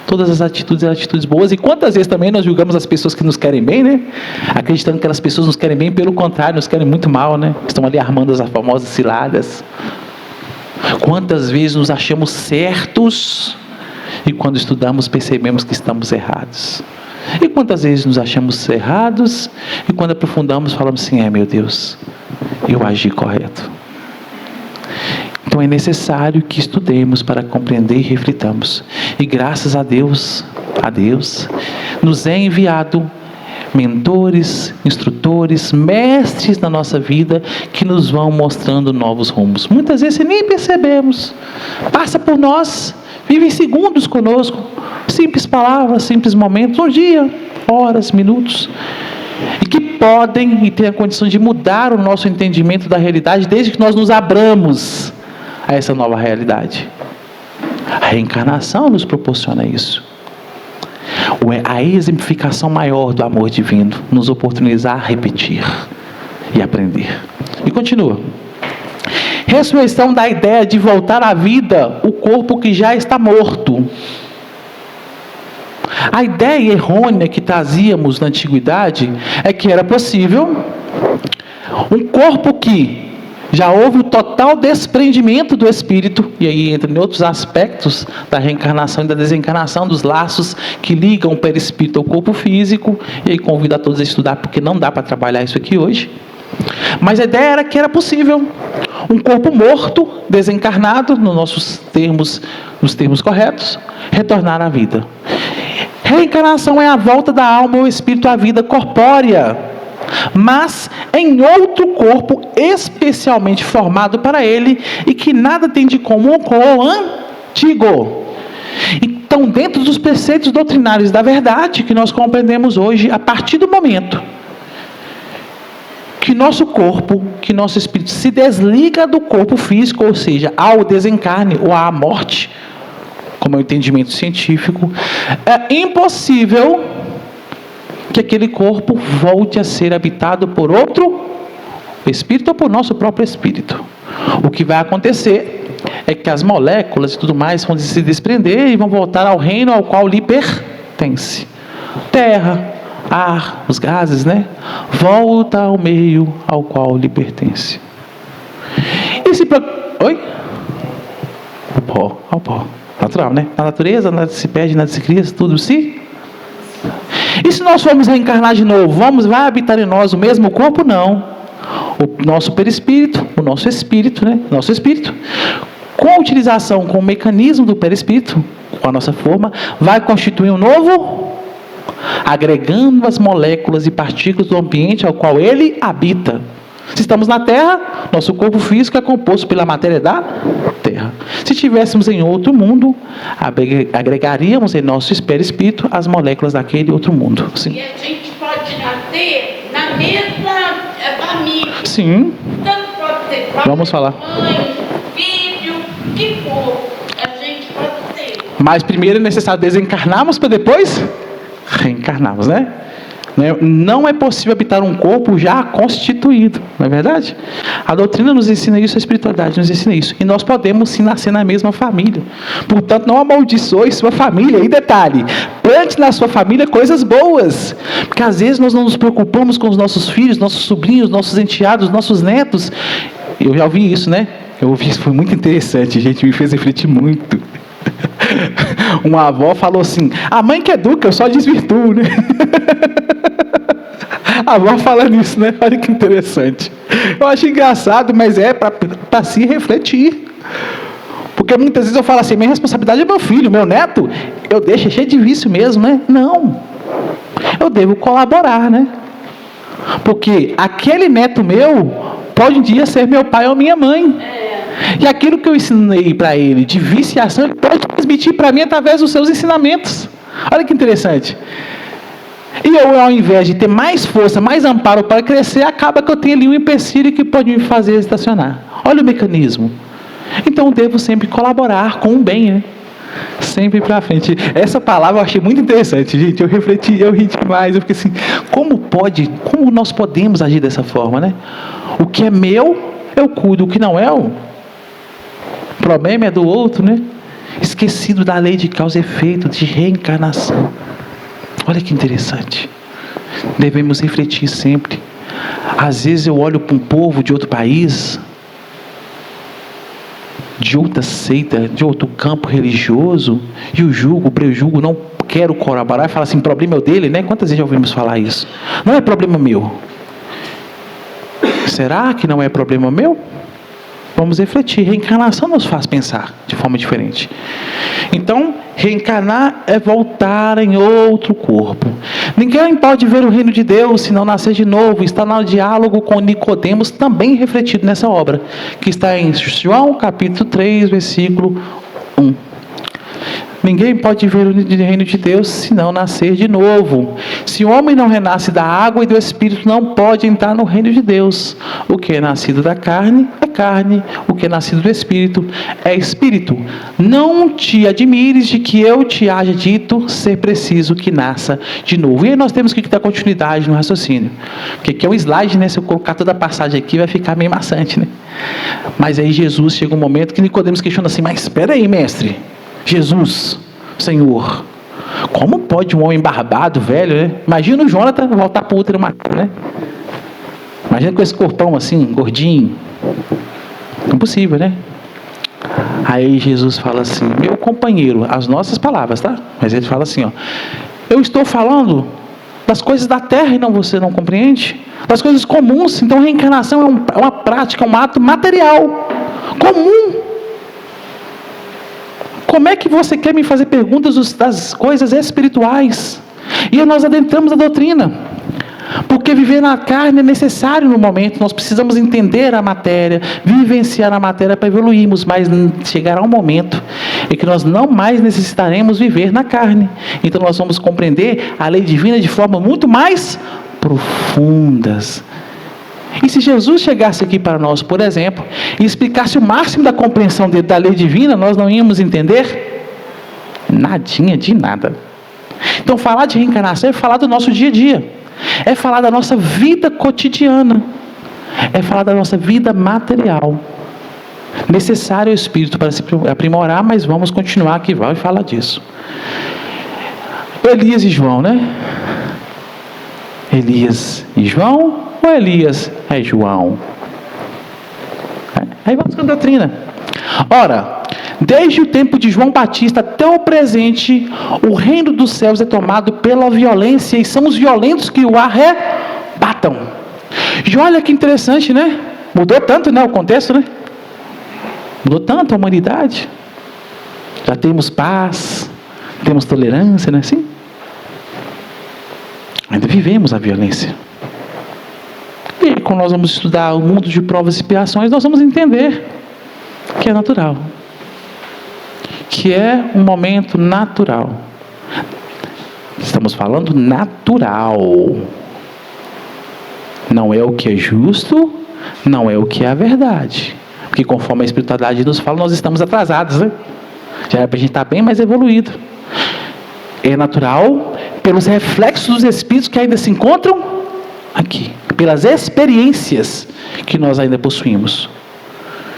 Todas as atitudes eram atitudes boas. E quantas vezes também nós julgamos as pessoas que nos querem bem, né? Acreditando que aquelas pessoas nos querem bem, pelo contrário, nos querem muito mal, né? Estão ali armando as famosas ciladas. Quantas vezes nos achamos certos e quando estudamos percebemos que estamos errados. E quantas vezes nos achamos errados e quando aprofundamos falamos assim, meu Deus, eu agi correto. Então é necessário que estudemos para compreender e reflitamos. E graças a Deus, nos é enviado mentores, instrutores, mestres na nossa vida que nos vão mostrando novos rumos. Muitas vezes nem percebemos. Passa por nós, vive em segundos conosco. Simples palavras, simples momentos, um dia, horas, minutos. E que podem e têm a condição de mudar o nosso entendimento da realidade desde que nós nos abramos a essa nova realidade. A reencarnação nos proporciona isso. A exemplificação maior do amor divino, nos oportunizar a repetir e aprender. E continua. Ressurreição dá a ideia de voltar à vida o corpo que já está morto. A ideia errônea que trazíamos na antiguidade é que era possível um corpo que já houve o total desprendimento do espírito, e aí entra em outros aspectos da reencarnação e da desencarnação, dos laços que ligam o perispírito ao corpo físico, e aí convido a todos a estudar, porque não dá para trabalhar isso aqui hoje. Mas a ideia era que era possível um corpo morto, desencarnado, nos termos corretos, retornar à vida. Reencarnação é a volta da alma ou espírito à vida corpórea, mas em outro corpo especialmente formado para ele e que nada tem de comum com o antigo. Então, dentro dos preceitos doutrinários da verdade que nós compreendemos hoje, a partir do momento que nosso corpo, que nosso espírito se desliga do corpo físico, ou seja, ao desencarne ou à morte, como é o entendimento científico, é impossível que aquele corpo volte a ser habitado por outro espírito ou por nosso próprio espírito. O que vai acontecer é que as moléculas e tudo mais vão se desprender e vão voltar ao reino ao qual lhe pertence. Terra, ar, os gases, né? Volta ao meio ao qual lhe pertence. Oi? Ao pó. Natural, né? Na natureza, nada se perde, nada se cria, tudo se... E se nós formos reencarnar de novo, vai habitar em nós o mesmo corpo? Não. O nosso perispírito, o nosso espírito, né? Nosso espírito, com a utilização, com o mecanismo do perispírito, com a nossa forma, vai constituir um novo, agregando as moléculas e partículas do ambiente ao qual ele habita. Se estamos na Terra, nosso corpo físico é composto pela matéria da Terra. Se estivéssemos em outro mundo, agregaríamos em nosso perispírito as moléculas daquele outro mundo. Sim. E a gente pode nascer na mesma família. Sim. Tanto pode ser pai, Vamos falar. mãe, filho, o que for, a gente pode ser. Mas primeiro é necessário desencarnarmos para depois reencarnarmos, né? Não é possível habitar um corpo já constituído, não é verdade? A doutrina nos ensina isso, a espiritualidade nos ensina isso. E nós podemos sim nascer na mesma família. Portanto, não amaldiçoe sua família. E detalhe, plante na sua família coisas boas. Porque às vezes nós não nos preocupamos com os nossos filhos, nossos sobrinhos, nossos enteados, nossos netos. Eu já ouvi isso, né? Eu ouvi isso, foi muito interessante, gente, me fez refletir muito. Uma avó falou assim: a mãe que educa, eu só desvirtuo, né? A avó falando isso, né? Olha que interessante. Eu acho engraçado, mas é para se refletir. Porque muitas vezes eu falo assim: minha responsabilidade é meu filho, meu neto, eu deixo cheio de vício mesmo, né? Não. Eu devo colaborar, né? Porque aquele neto meu pode um dia ser meu pai ou minha mãe. E aquilo que eu ensinei para ele de viciação, ele pode transmitir para mim através dos seus ensinamentos. Olha que interessante. E eu, ao invés de ter mais força, mais amparo para crescer, acaba que eu tenho ali um empecilho que pode me fazer estacionar. Olha o mecanismo. Então, eu devo sempre colaborar com o bem, né? Sempre para frente. Essa palavra eu achei muito interessante, gente. Eu refleti, eu ri demais. Eu fiquei assim: como nós podemos agir dessa forma, né? O que é meu, eu cuido. O que não é, o problema é do outro, né? Esquecido da lei de causa e efeito, de reencarnação. Olha que interessante. Devemos refletir sempre. Às vezes eu olho para um povo de outro país, de outra seita, de outro campo religioso, e o julgo, o prejulgo, não quero colaborar, e falo assim: problema é o dele, né? Quantas vezes já ouvimos falar isso? Não é problema meu. Será que não é problema meu? Vamos refletir. Reencarnação nos faz pensar de forma diferente. Então, reencarnar é voltar em outro corpo. Ninguém pode ver o reino de Deus se não nascer de novo. Está no diálogo com Nicodemos, também refletido nessa obra, que está em João capítulo 3, versículo 1. Ninguém pode ver o reino de Deus se não nascer de novo. Se o homem não renasce da água e do Espírito, não pode entrar no reino de Deus. O que é nascido da carne é carne, o que é nascido do Espírito é Espírito. Não te admires de que eu te haja dito ser preciso que nasça de novo. E aí nós temos que dar continuidade no raciocínio. Porque aqui é um slide, né? Se eu colocar toda a passagem aqui, vai ficar meio maçante, né? Mas aí Jesus chega um momento que Nicodemos questiona assim: mas espera aí, mestre. Jesus, Senhor, como pode um homem barbado, velho, né? Imagina o Jonathan voltar para o útero matar, né? Imagina com esse corpão assim, gordinho. Impossível, né? Aí Jesus fala assim: meu companheiro, as nossas palavras, tá? Mas ele fala assim, ó: eu estou falando das coisas da terra e você não compreende? Das coisas comuns. Então a reencarnação é uma prática, um ato material, comum. Como é que você quer me fazer perguntas das coisas espirituais? E nós adentramos a doutrina. Porque viver na carne é necessário no momento. Nós precisamos entender a matéria, vivenciar a matéria para evoluirmos. Mas chegará um momento em que nós não mais necessitaremos viver na carne. Então nós vamos compreender a lei divina de forma muito mais profundas. E se Jesus chegasse aqui para nós, por exemplo, e explicasse o máximo da compreensão dele da lei divina, nós não íamos entender nadinha de nada. Então falar de reencarnação é falar do nosso dia a dia, é falar da nossa vida cotidiana, é falar da nossa vida material. Necessário o Espírito para se aprimorar, mas vamos continuar aqui, vai falar disso. Elias e João, né? Elias e João, ou Elias é João? Aí vamos com a doutrina. Ora, desde o tempo de João Batista até o presente, o reino dos céus é tomado pela violência, e são os violentos que o arrebatam. E olha que interessante, né? Mudou tanto, né, o contexto, né? Mudou tanto a humanidade. Já temos paz, temos tolerância, não é assim? Ainda vivemos a violência. E quando nós vamos estudar o mundo de provas e expiações, nós vamos entender que é natural. Que é um momento natural. Estamos falando natural. Não é o que é justo, não é o que é a verdade. Porque conforme a espiritualidade nos fala, nós estamos atrasados, né? Já é para a gente estar bem mais evoluído. É natural, pelos reflexos dos espíritos que ainda se encontram aqui, pelas experiências que nós ainda possuímos.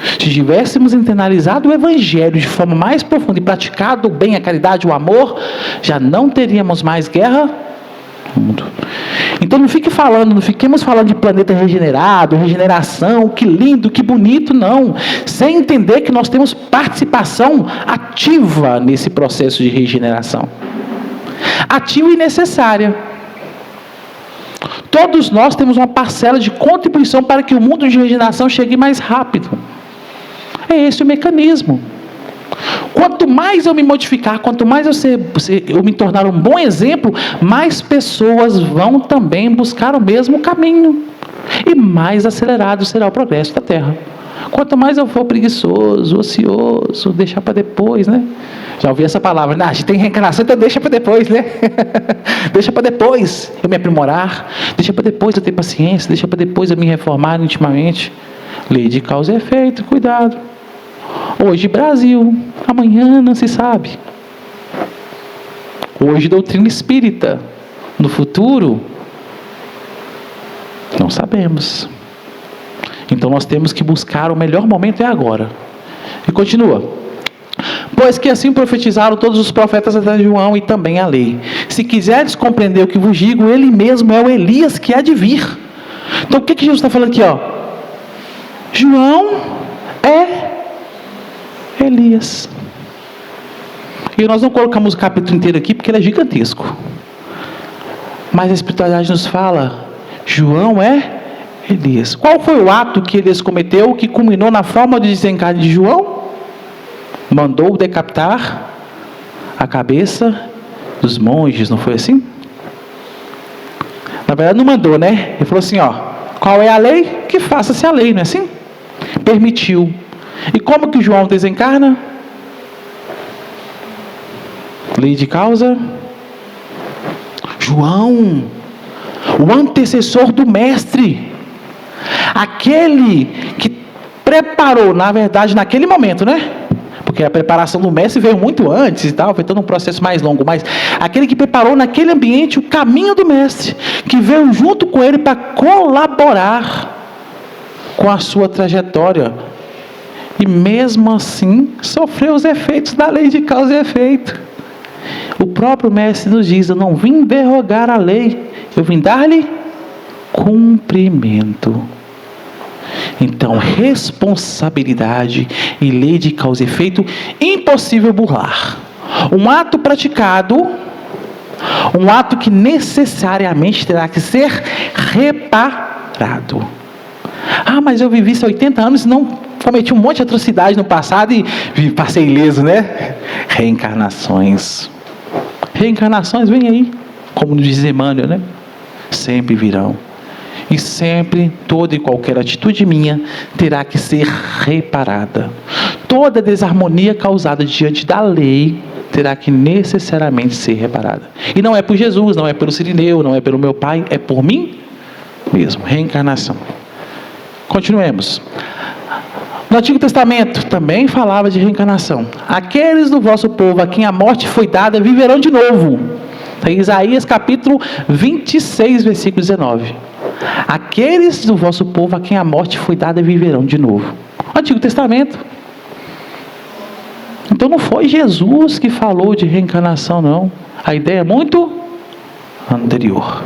Se tivéssemos internalizado o Evangelho de forma mais profunda e praticado o bem, a caridade, o amor, já não teríamos mais guerra no mundo. Então não fiquemos falando de planeta regenerado, regeneração, que lindo, que bonito, não. Sem entender que nós temos participação ativa nesse processo de regeneração. Ativa e necessária. Todos nós temos uma parcela de contribuição para que o mundo de regeneração chegue mais rápido. É esse o mecanismo. Quanto mais eu me modificar, quanto mais eu me tornar um bom exemplo, mais pessoas vão também buscar o mesmo caminho. E mais acelerado será o progresso da Terra. Quanto mais eu for preguiçoso, ocioso, deixar para depois, né? Já ouvi essa palavra, a gente tem reencarnação, então deixa para depois, né? Deixa para depois eu me aprimorar, deixa para depois eu ter paciência, deixa para depois eu me reformar intimamente. Lei de causa e efeito, cuidado. Hoje Brasil, amanhã não se sabe. Hoje doutrina espírita, no futuro não sabemos. Então nós temos que buscar o melhor momento é agora. E continua. Pois que assim profetizaram todos os profetas até João e também a lei. Se quiseres compreender o que vos digo, ele mesmo é o Elias que há de vir. Então o que Jesus está falando aqui? João é Elias. E nós não colocamos o capítulo inteiro aqui porque ele é gigantesco. Mas a espiritualidade nos fala, João é Elias. Qual foi o ato que Elias cometeu que culminou na forma de desencarne de João? Mandou decapitar a cabeça dos monges, não foi assim? Na verdade não mandou, né? Ele falou assim, qual é a lei? Que faça-se a lei, não é assim? Permitiu. E como que João desencarna? Lei de causa. João, o antecessor do mestre, aquele que preparou, na verdade, naquele momento, né? Porque a preparação do mestre veio muito antes e tal, foi todo um processo mais longo, mas aquele que preparou naquele ambiente o caminho do mestre, que veio junto com ele para colaborar com a sua trajetória, e mesmo assim sofreu os efeitos da lei de causa e efeito. O próprio mestre nos diz, eu não vim derrogar a lei, eu vim dar-lhe cumprimento. Então, responsabilidade e lei de causa e efeito, impossível burlar. Um ato praticado, um ato que necessariamente terá que ser reparado. Mas eu vivi isso há 80 anos e não cometi um monte de atrocidade no passado e passei ileso, né? Reencarnações. Reencarnações vem aí, como diz Emmanuel, né? Sempre virão. E sempre, toda e qualquer atitude minha terá que ser reparada. Toda desarmonia causada diante da lei terá que necessariamente ser reparada. E não é por Jesus, não é pelo Cirineu, não é pelo meu pai, é por mim mesmo. Reencarnação. Continuemos. No Antigo Testamento também falava de reencarnação. Aqueles do vosso povo a quem a morte foi dada viverão de novo. Em Isaías capítulo 26, versículo 19. Aqueles do vosso povo a quem a morte foi dada viverão de novo. Antigo Testamento. Então não foi Jesus que falou de reencarnação, não. A ideia é muito anterior.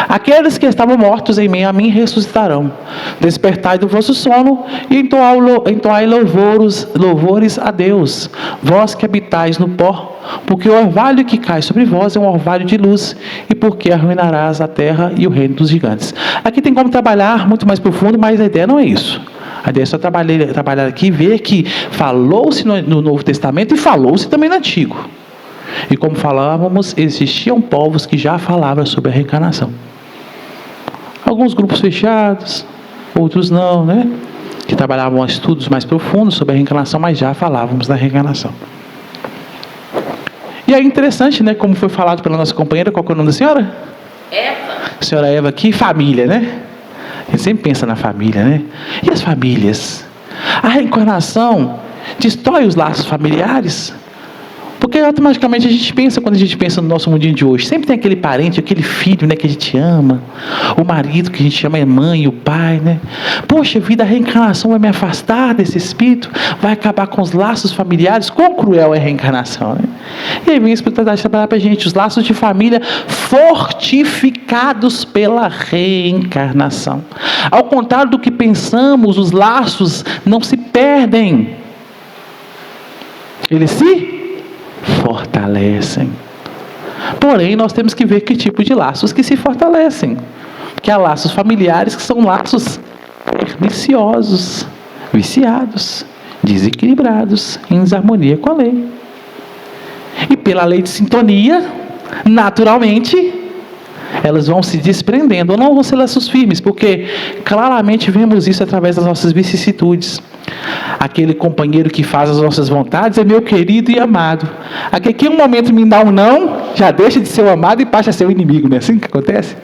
Aqueles que estavam mortos em meio a mim ressuscitarão. Despertai do vosso sono e entoai louvores a Deus, vós que habitais no pó, porque o orvalho que cai sobre vós é um orvalho de luz, e porque arruinarás a terra e o reino dos gigantes. Aqui tem como trabalhar muito mais profundo, mas a ideia não é isso. A ideia é só trabalhar aqui e ver que falou-se no Novo Testamento e falou-se também no Antigo. E como falávamos, existiam povos que já falavam sobre a reencarnação. Alguns grupos fechados, outros não, né? Que trabalhavam estudos mais profundos sobre a reencarnação, mas já falávamos da reencarnação. E é interessante, né? Como foi falado pela nossa companheira, qual é o nome da senhora? Senhora Eva, que família, né? A gente sempre pensa na família, né? E as famílias? A reencarnação destrói os laços familiares? Porque automaticamente a gente pensa, quando a gente pensa no nosso mundinho de hoje, sempre tem aquele parente, aquele filho, né, que a gente ama, o marido que a gente chama é mãe, o pai, né? Poxa vida, a reencarnação vai me afastar desse espírito, vai acabar com os laços familiares. Quão cruel é a reencarnação, né? E aí vem a espiritualidade trabalhar para a gente, os laços de família fortificados pela reencarnação. Ao contrário do que pensamos, os laços não se perdem, eles se fortalecem. Porém, nós temos que ver que tipo de laços que se fortalecem. Que há laços familiares que são laços perniciosos, viciados, desequilibrados, em desarmonia com a lei. E pela lei de sintonia, naturalmente, elas vão se desprendendo, ou não vão ser laços firmes, porque claramente vemos isso através das nossas vicissitudes. Aquele companheiro que faz as nossas vontades é meu querido e amado. Aquele que em um momento me dá um não, já deixa de ser o amado e passa a ser o inimigo, não é assim que acontece?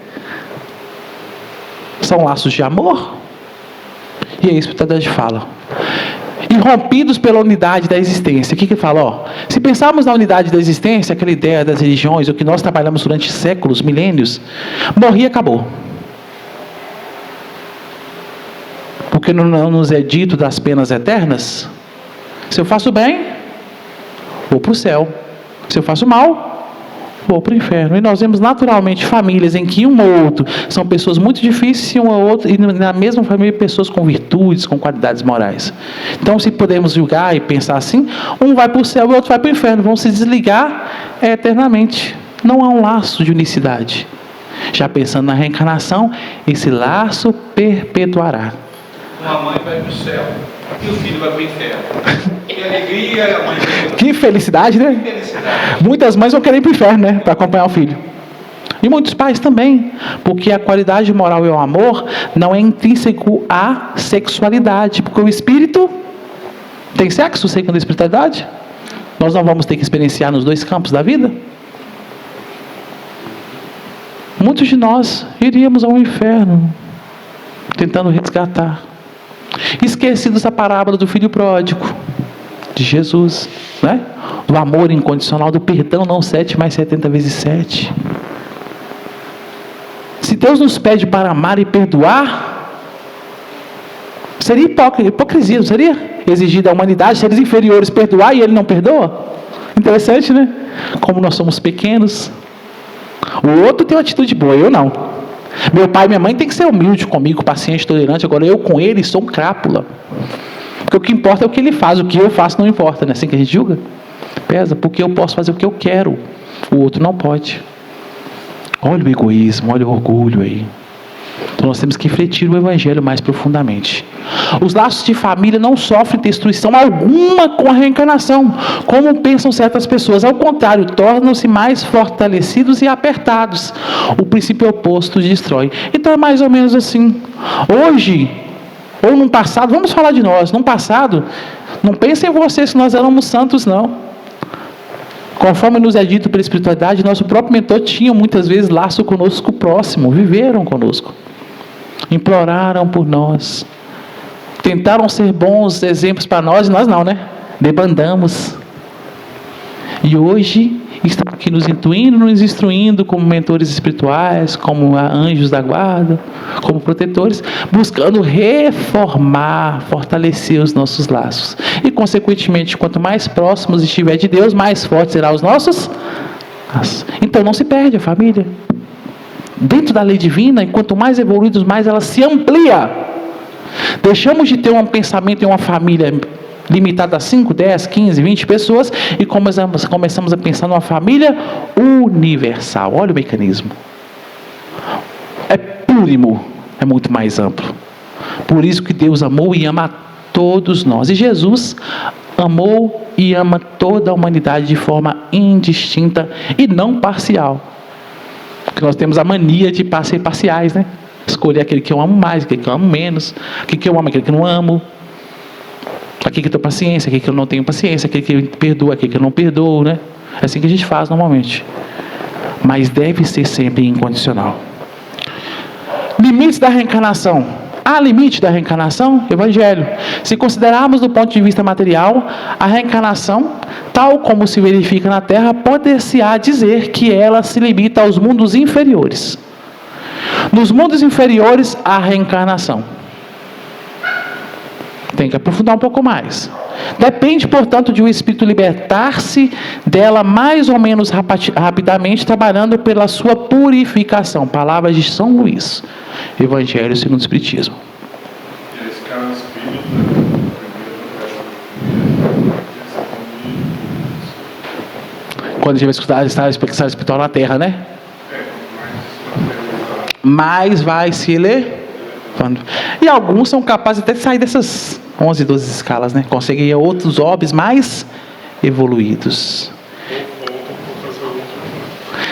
São laços de amor. E é isso que a espiritualidade fala. Irrompidos pela unidade da existência. O que fala? Ó, se pensarmos na unidade da existência, aquela ideia das religiões, o que nós trabalhamos durante séculos, milênios, morrer e acabou. Porque não nos é dito das penas eternas? Se eu faço bem, vou para o céu. Se eu faço mal, vou para o inferno. E nós vemos naturalmente famílias em que um ou outro são pessoas muito difíceis e um ou outro, e na mesma família pessoas com virtudes, com qualidades morais. Então, se podemos julgar e pensar assim, um vai para o céu e o outro vai para o inferno. Vão se desligar eternamente. Não há um laço de unicidade. Já pensando na reencarnação, esse laço perpetuará. Uma mãe vai para o céu e o filho vai para o inferno. Que alegria, a mãe vai. Que felicidade, né? Que felicidade. Muitas mães vão querer ir para o inferno, né? Para acompanhar o filho. E muitos pais também. Porque a qualidade moral e o amor não é intrínseco à sexualidade. Porque o espírito tem sexo segundo a espiritualidade. Nós não vamos ter que experienciar nos dois campos da vida. Muitos de nós iríamos ao inferno tentando resgatar. Esquecidos da parábola do filho pródigo de Jesus, né? Do amor incondicional, do perdão não 7 mais 70 vezes 7. Se Deus nos pede para amar e perdoar, seria hipocrisia, não seria? Exigir da humanidade, seres inferiores, perdoar e Ele não perdoa? Interessante, né? Como nós somos pequenos. O outro tem uma atitude boa, eu não. Meu pai e minha mãe tem que ser humilde comigo, paciente, tolerante. Agora eu com ele sou um crápula. Porque o que importa é o que ele faz. O que eu faço não importa, não é assim que a gente julga? Pesa, porque eu posso fazer o que eu quero. O outro não pode. Olha o egoísmo, olha o orgulho aí. Então nós temos que refletir o Evangelho mais profundamente. Os laços de família não sofrem destruição alguma com a reencarnação, como pensam certas pessoas. Ao contrário, tornam-se mais fortalecidos e apertados. O princípio oposto destrói. Então é mais ou menos assim. Hoje, ou no passado, vamos falar de nós. No passado, não pensem em vocês se nós éramos santos, não. Conforme nos é dito pela espiritualidade, nosso próprio mentor tinha muitas vezes laço conosco próximo, viveram conosco. Imploraram por nós, tentaram ser bons exemplos para nós, e nós não, né? Debandamos. E hoje estão aqui nos intuindo, nos instruindo como mentores espirituais, como anjos da guarda, como protetores, buscando reformar, fortalecer os nossos laços. E, consequentemente, quanto mais próximos estiver de Deus, mais fortes serão os nossos laços. Então, não se perde a família. Dentro da lei divina, e quanto mais evoluídos, mais ela se amplia. Deixamos de ter um pensamento em uma família limitada a 5, 10, 15, 20 pessoas e começamos a pensar numa família universal. Olha o mecanismo. É plurimo, é muito mais amplo. Por isso que Deus amou e ama a todos nós. E Jesus amou e ama toda a humanidade de forma indistinta e não parcial. Porque nós temos a mania de ser parciais, né? Escolher aquele que eu amo mais, aquele que eu amo menos, aquele que eu amo, aquele que eu não amo, aquele que eu tenho paciência, aquele que eu não tenho paciência, aquele que eu perdoo, aquele que eu não perdoo, né? É assim que a gente faz normalmente. mas deve ser sempre incondicional. Limites da reencarnação. Há limite da reencarnação? Evangelho. Se considerarmos do ponto de vista material, a reencarnação, tal como se verifica na Terra, pode-se-á dizer que ela se limita aos mundos inferiores. Nos mundos inferiores, há reencarnação. Tem que aprofundar um pouco mais. Depende, portanto, de um espírito libertar-se dela mais ou menos rapidamente, trabalhando pela sua purificação. Palavras de São Luís, Evangelho segundo o Espiritismo. Esse cara é espírito, Quando a gente vai escutar a expressão espiritual na Terra, né? Mais vai se elevando. E alguns são capazes até de sair dessas 11, 12 escalas, né? Conseguem ir a outros orbes mais evoluídos.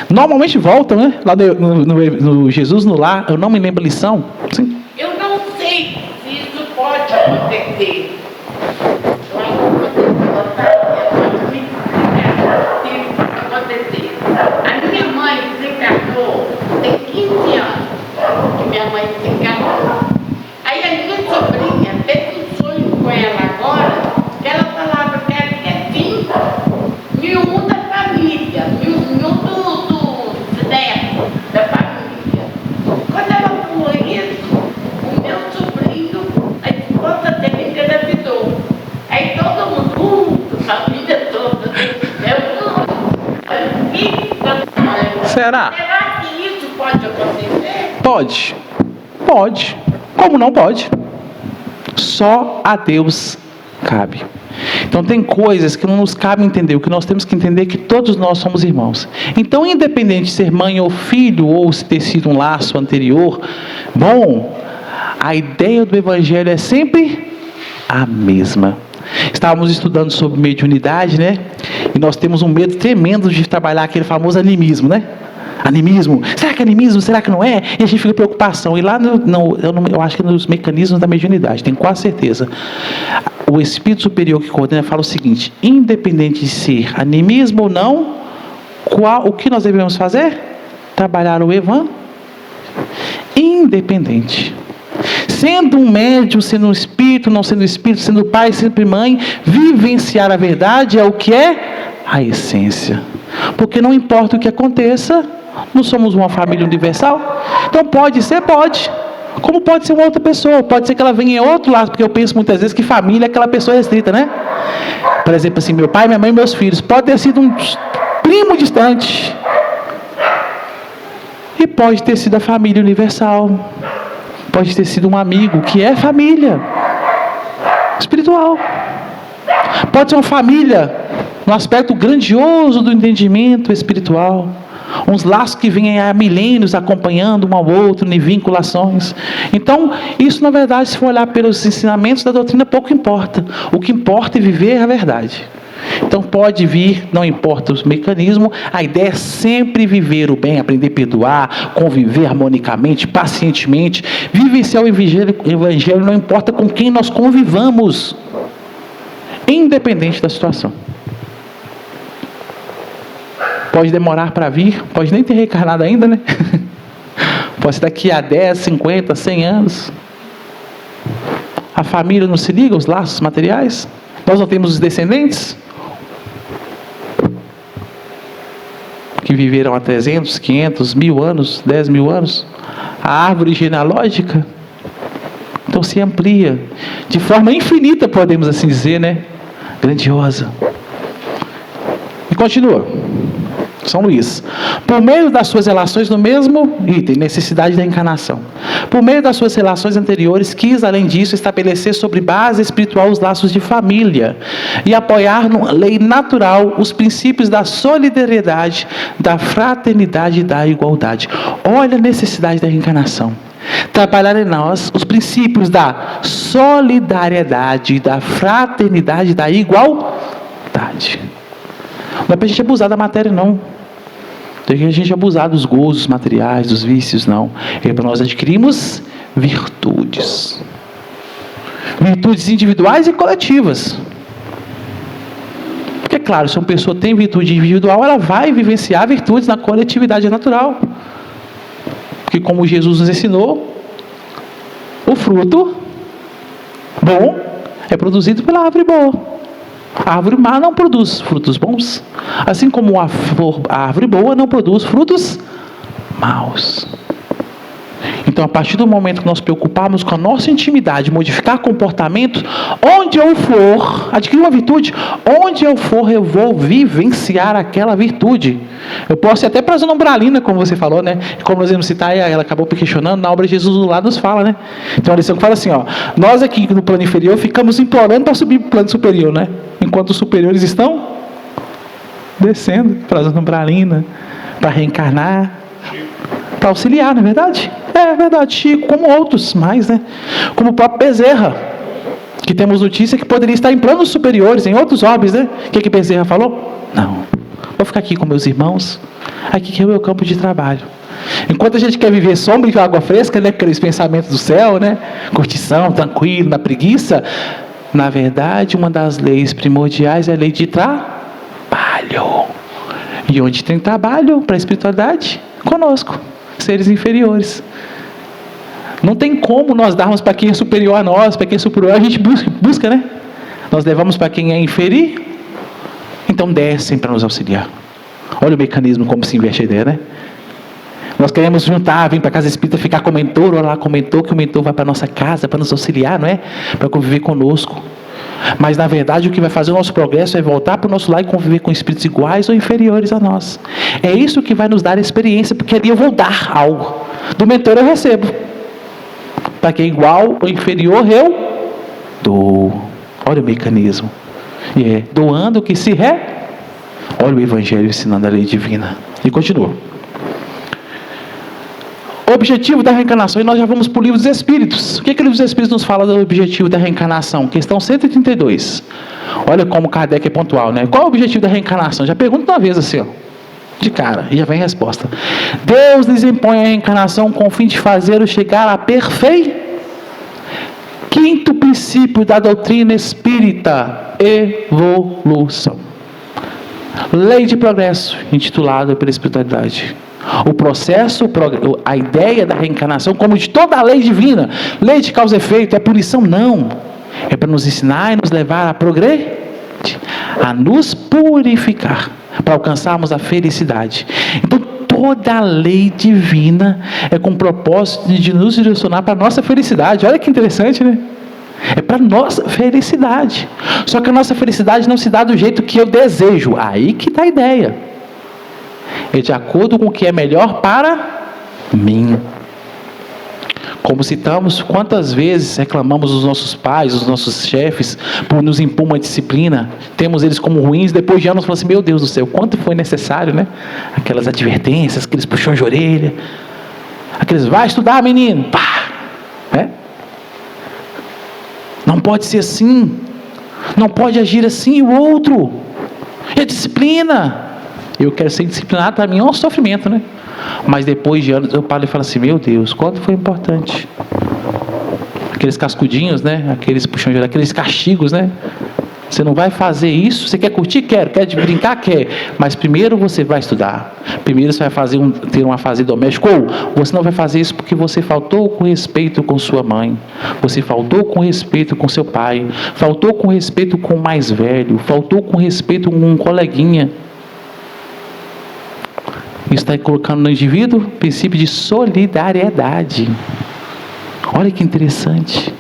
Normalmente voltam, né? Lá no Jesus no Lar, eu não me lembro a lição. Sim. Eu não sei se isso pode acontecer. Eu acho que acontecer. A minha mãe desencarnou tem 15 anos que minha mãe desencarnou. Aí a minha sobrinha teve um sonho com ela agora, que ela falava que ela tinha 5 mil da família, mil dos netos da família. Quando ela falou isso, o meu sobrinho, a esposa dele engravidou. Aí todo mundo, a família toda, Será? Será que isso pode acontecer? Pode. Pode. Como não pode? Só a Deus cabe. Então tem coisas que não nos cabe entender. O que nós temos que entender é que todos nós somos irmãos. Então, independente de ser mãe ou filho, ou se ter sido um laço anterior, bom, a ideia do Evangelho é sempre a mesma. Estávamos estudando sobre mediunidade, né? E nós temos um medo tremendo de trabalhar aquele famoso animismo, né? Animismo, será que é animismo? Será que não é? E a gente fica com preocupação. E lá, eu acho que nos mecanismos da mediunidade, tenho quase certeza, o Espírito Superior que coordena fala o seguinte: independente de ser animismo ou não, o que nós devemos fazer? Trabalhar o Evangelho. Independente. Sendo um médium, sendo um espírito, não sendo espírito, sendo pai, sendo mãe, vivenciar a verdade é o que é a essência. Porque não importa o que aconteça, não somos uma família universal. Então pode ser, pode. Como pode ser uma outra pessoa. Pode ser que ela venha em outro lado, porque eu penso muitas vezes que família é aquela pessoa restrita, né? Por exemplo, assim, meu pai, minha mãe e meus filhos. Pode ter sido um primo distante. E pode ter sido a família universal. Pode ter sido um amigo, que é família espiritual. Pode ser uma família no aspecto grandioso do entendimento espiritual. Uns laços que vêm há milênios acompanhando um ao outro, em vinculações. Então, isso na verdade, se for olhar pelos ensinamentos da doutrina, pouco importa. O que importa é viver a verdade. Então pode vir, não importa os mecanismos, a ideia é sempre viver o bem, aprender a perdoar, conviver harmonicamente, pacientemente, vivenciar o evangelho, não importa com quem nós convivamos, independente da situação. Pode demorar para vir, pode nem ter reencarnado ainda, né? Pode ser daqui a 10, 50, 100 anos. A família não se liga, os laços materiais. Nós não temos os descendentes que viveram há 300, 500, 1000 anos, 10 mil anos. A árvore genealógica, então se amplia de forma infinita, podemos assim dizer, né? Grandiosa. E continua. São Luís, por meio das suas relações no mesmo item, necessidade da encarnação, por meio das suas relações anteriores, quis, além disso, estabelecer sobre base espiritual os laços de família e apoiar na lei natural os princípios da solidariedade, da fraternidade e da igualdade. Olha a necessidade da reencarnação. Trabalhar em nós os princípios da solidariedade, da fraternidade e da igualdade. Não é para a gente abusar da matéria, não. Tem que a gente abusar dos gozos materiais, dos vícios, não. É para nós adquirirmos virtudes. Virtudes individuais e coletivas. Porque claro, se uma pessoa tem virtude individual, ela vai vivenciar virtudes na coletividade natural. Porque como Jesus nos ensinou, o fruto bom é produzido pela árvore boa. A árvore má não produz frutos bons. Assim como a árvore boa não produz frutos maus. Então, a partir do momento que nós preocuparmos com a nossa intimidade, modificar comportamento, onde eu for, adquirir uma virtude, onde eu for, eu vou vivenciar aquela virtude. Eu posso ir até para a zona umbralina, como você falou, né? Como nós vamos citar, ela acabou questionando, na obra de Jesus do lado nos fala, né? Então, a lição que fala assim, ó, nós aqui no plano inferior ficamos implorando para subir para o plano superior, né? Enquanto os superiores estão descendo para a zona umbralina, para reencarnar, para auxiliar, não é verdade? É verdade, Chico, como outros mais, né? Como o próprio Bezerra, que temos notícia que poderia estar em planos superiores, em outros orbes, né? O que Bezerra falou? Não, vou ficar aqui com meus irmãos, aqui que é o meu campo de trabalho. Enquanto a gente quer viver sombra e água fresca, né? Aqueles pensamentos do céu, né? Curtição, tranquilo, na preguiça. Na verdade, uma das leis primordiais é a lei de trabalho. E onde tem trabalho para a espiritualidade? Conosco, seres inferiores. Não tem como nós darmos para quem é superior a nós, para quem é superior a gente busca, né? Nós levamos para quem é inferior, então descem para nos auxiliar. Olha o mecanismo, como se investe a ideia, né? Nós queremos juntar, vir para a casa espírita, ficar com o mentor, olha lá com o mentor, que o mentor vai para a nossa casa, para nos auxiliar, não é? Para conviver conosco. Mas, na verdade, o que vai fazer o nosso progresso é voltar para o nosso lar e conviver com espíritos iguais ou inferiores a nós. É isso que vai nos dar experiência, porque ali eu vou dar algo. Do mentor eu recebo. Para quem é igual ou inferior, eu dou. Olha o mecanismo. E é doando que se Olha o Evangelho ensinando a lei divina. E continua. O objetivo da reencarnação, e nós já vamos para o livro dos Espíritos. O que o livro dos Espíritos nos fala do objetivo da reencarnação? Questão 132. Olha como Kardec é pontual, né? Qual é o objetivo da reencarnação? Já pergunto uma vez assim, ó, de cara, e já vem a resposta. Deus lhes impõe a reencarnação com o fim de fazê-lo chegar à perfeição. Quinto princípio da doutrina espírita: evolução. Lei de progresso, intitulada pela espiritualidade. O processo, a ideia da reencarnação, como de toda a lei divina, lei de causa e efeito, é punição? Não. É para nos ensinar e nos levar a progredir, a nos purificar, para alcançarmos a felicidade. Então, toda a lei divina é com o propósito de nos direcionar para a nossa felicidade. Olha que interessante, né? É para a nossa felicidade. Só que a nossa felicidade não se dá do jeito que eu desejo. Aí que está a ideia. É de acordo com o que é melhor para mim. Como citamos, quantas vezes reclamamos dos nossos pais, dos nossos chefes, por nos impor uma disciplina, temos eles como ruins, depois de anos falamos assim, meu Deus do céu, quanto foi necessário, né? Aquelas advertências, aqueles puxões de orelha, aqueles, vai estudar menino, pá, né? Não pode ser assim, não pode agir assim o outro, é disciplina. Eu quero ser disciplinado, para mim é um sofrimento, né? Mas depois de anos eu paro e falo assim, meu Deus, quanto foi importante. Aqueles cascudinhos, né? Aqueles puxões de orelha, aqueles castigos, né? Você não vai fazer isso, você quer curtir? Quer brincar? Quer. Mas primeiro você vai estudar. Primeiro você vai ter uma fase doméstica. Ou você não vai fazer isso porque você faltou com respeito com sua mãe. Você faltou com respeito com seu pai. Faltou com respeito com o mais velho. Faltou com respeito com um coleguinha. Isso está colocando no indivíduo o princípio de solidariedade. Olha que interessante.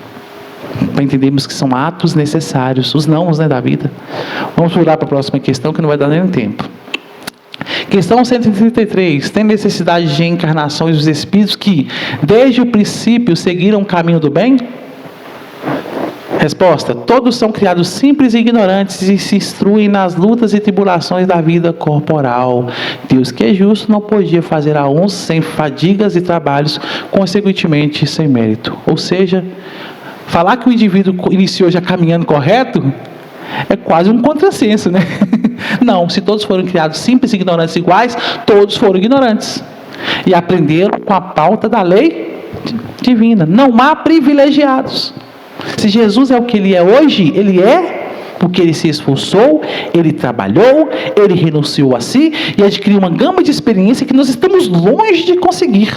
Para entendermos que são atos necessários, os nãos, né, da vida. Vamos pular para a próxima questão, que não vai dar nem tempo. Questão 133. Tem necessidade de reencarnações dos espíritos que, desde o princípio, seguiram o caminho do bem? Resposta: todos são criados simples e ignorantes e se instruem nas lutas e tribulações da vida corporal. Deus, que é justo, não podia fazer a uns sem fadigas e trabalhos, consequentemente sem mérito. Ou seja, falar que o indivíduo iniciou já caminhando correto é quase um contrassenso, né? Não, se todos foram criados simples e ignorantes iguais, todos foram ignorantes e aprenderam com a pauta da lei divina. Não há privilegiados. Se Jesus é o que Ele é hoje, Ele é porque ele se esforçou, ele trabalhou, ele renunciou a si e adquiriu uma gama de experiência que nós estamos longe de conseguir.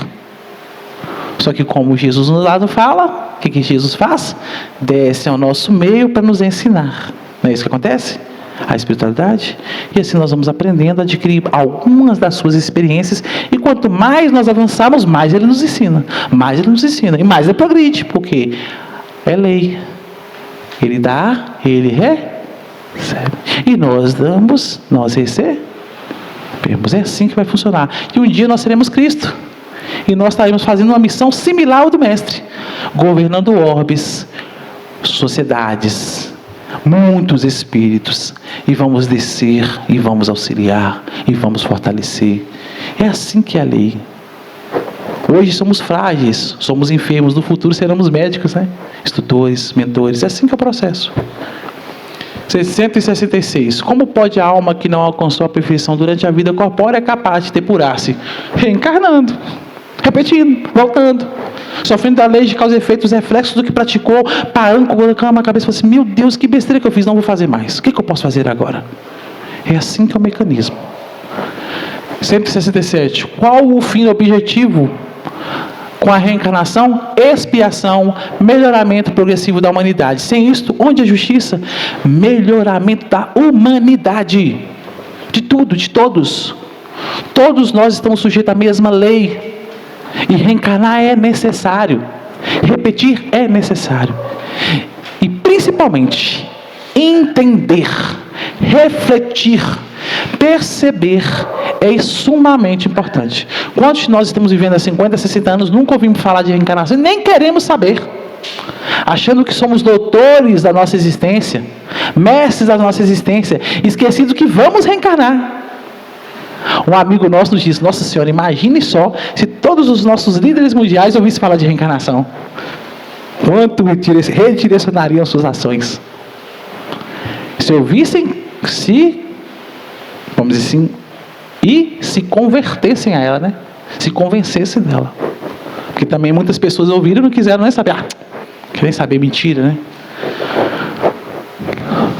Só que como Jesus no lado fala, o que Jesus faz? Desce ao nosso meio para nos ensinar. Não é isso que acontece? A espiritualidade. E assim nós vamos aprendendo a adquirir algumas das suas experiências. E quanto mais nós avançarmos, mais ele nos ensina. Mais ele nos ensina. E mais ele progride. Porque é lei. Ele dá, ele recebe. E nós damos, nós recebemos. É assim que vai funcionar. E um dia nós seremos Cristo. E nós estaremos fazendo uma missão similar ao do Mestre. Governando orbes, sociedades, muitos espíritos. E vamos descer, e vamos auxiliar, e vamos fortalecer. É assim que é a lei. Hoje somos frágeis, somos enfermos. No futuro seremos médicos, né? Instrutores, mentores. É assim que é o processo. 166. Como pode a alma que não alcançou a perfeição durante a vida corpórea capaz de depurar-se? Reencarnando, repetindo, voltando, sofrendo da lei de causa e efeito, os reflexos do que praticou, parando, colocando a cabeça e falando assim: meu Deus, que besteira que eu fiz, não vou fazer mais. O que eu posso fazer agora? É assim que é o mecanismo. 167. Qual o fim objetivo com a reencarnação? Expiação, melhoramento progressivo da humanidade. Sem isto, onde a justiça? Melhoramento da humanidade. De tudo, de todos. Todos nós estamos sujeitos à mesma lei. E reencarnar é necessário. Repetir é necessário. E principalmente, entender, refletir, perceber é sumamente importante. Quantos de nós estamos vivendo há 50, 60 anos, nunca ouvimos falar de reencarnação, nem queremos saber, achando que somos doutores da nossa existência, mestres da nossa existência, esquecidos que vamos reencarnar. Um amigo nosso nos disse: nossa senhora, imagine só se todos os nossos líderes mundiais ouvissem falar de reencarnação. Quanto redirecionariam suas ações? Se ouvissem, vamos dizer assim, e se convertessem a ela, né? Se convencessem dela. Porque também muitas pessoas ouviram e não quiseram nem saber. Querem saber mentira, né?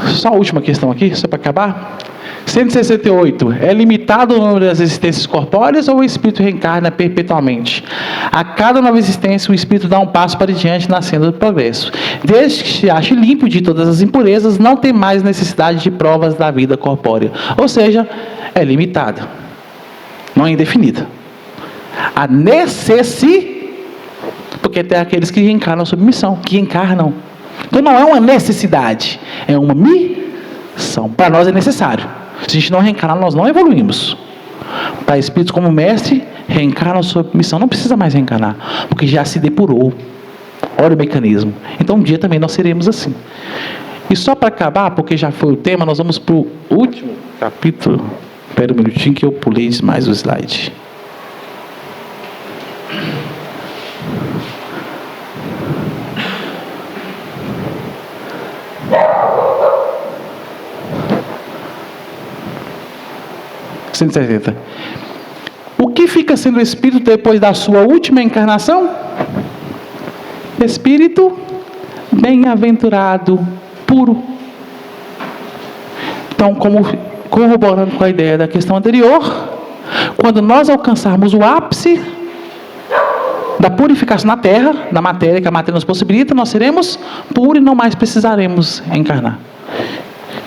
Só a última questão aqui, só para acabar. 168. É limitado o número das existências corpóreas ou o espírito reencarna perpetuamente? A cada nova existência, o espírito dá um passo para diante na senda do progresso. Desde que se ache limpo de todas as impurezas, não tem mais necessidade de provas da vida corpórea. Ou seja, é limitada. Não é indefinida. A necessidade, porque tem aqueles que reencarnam sob missão, que encarnam. Então não é uma necessidade, é uma missão. Para nós é necessário. Se a gente não reencarnar, nós não evoluímos. Para espíritos como o mestre, reencarnam sob missão. Não precisa mais reencarnar, porque já se depurou. Olha o mecanismo. Então um dia também nós seremos assim. E só para acabar, porque já foi o tema, nós vamos para o último capítulo. Espera um minutinho que eu pulei mais o slide. O que fica sendo espírito depois da sua última encarnação? Espírito bem-aventurado, puro. Então, como corroborando com a ideia da questão anterior, quando nós alcançarmos o ápice da purificação na Terra, da matéria que a matéria nos possibilita, nós seremos puros e não mais precisaremos encarnar.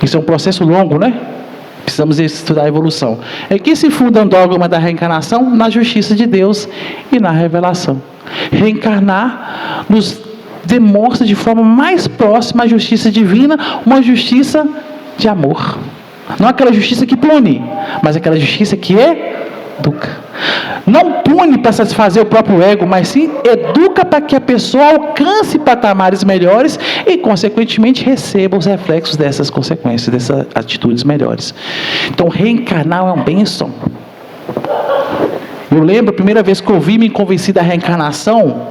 Isso é um processo longo, né? Precisamos estudar a evolução. É que se funda o dogma da reencarnação na justiça de Deus e na revelação. Reencarnar nos demonstra de forma mais próxima a justiça divina, uma justiça de amor. Não aquela justiça que pune, mas aquela justiça que educa. Não pune para satisfazer o próprio ego, mas sim educa para que a pessoa alcance patamares melhores e, consequentemente, receba os reflexos dessas consequências, dessas atitudes melhores. Então, reencarnar é uma bênção. Eu lembro a primeira vez que eu me convenci da reencarnação,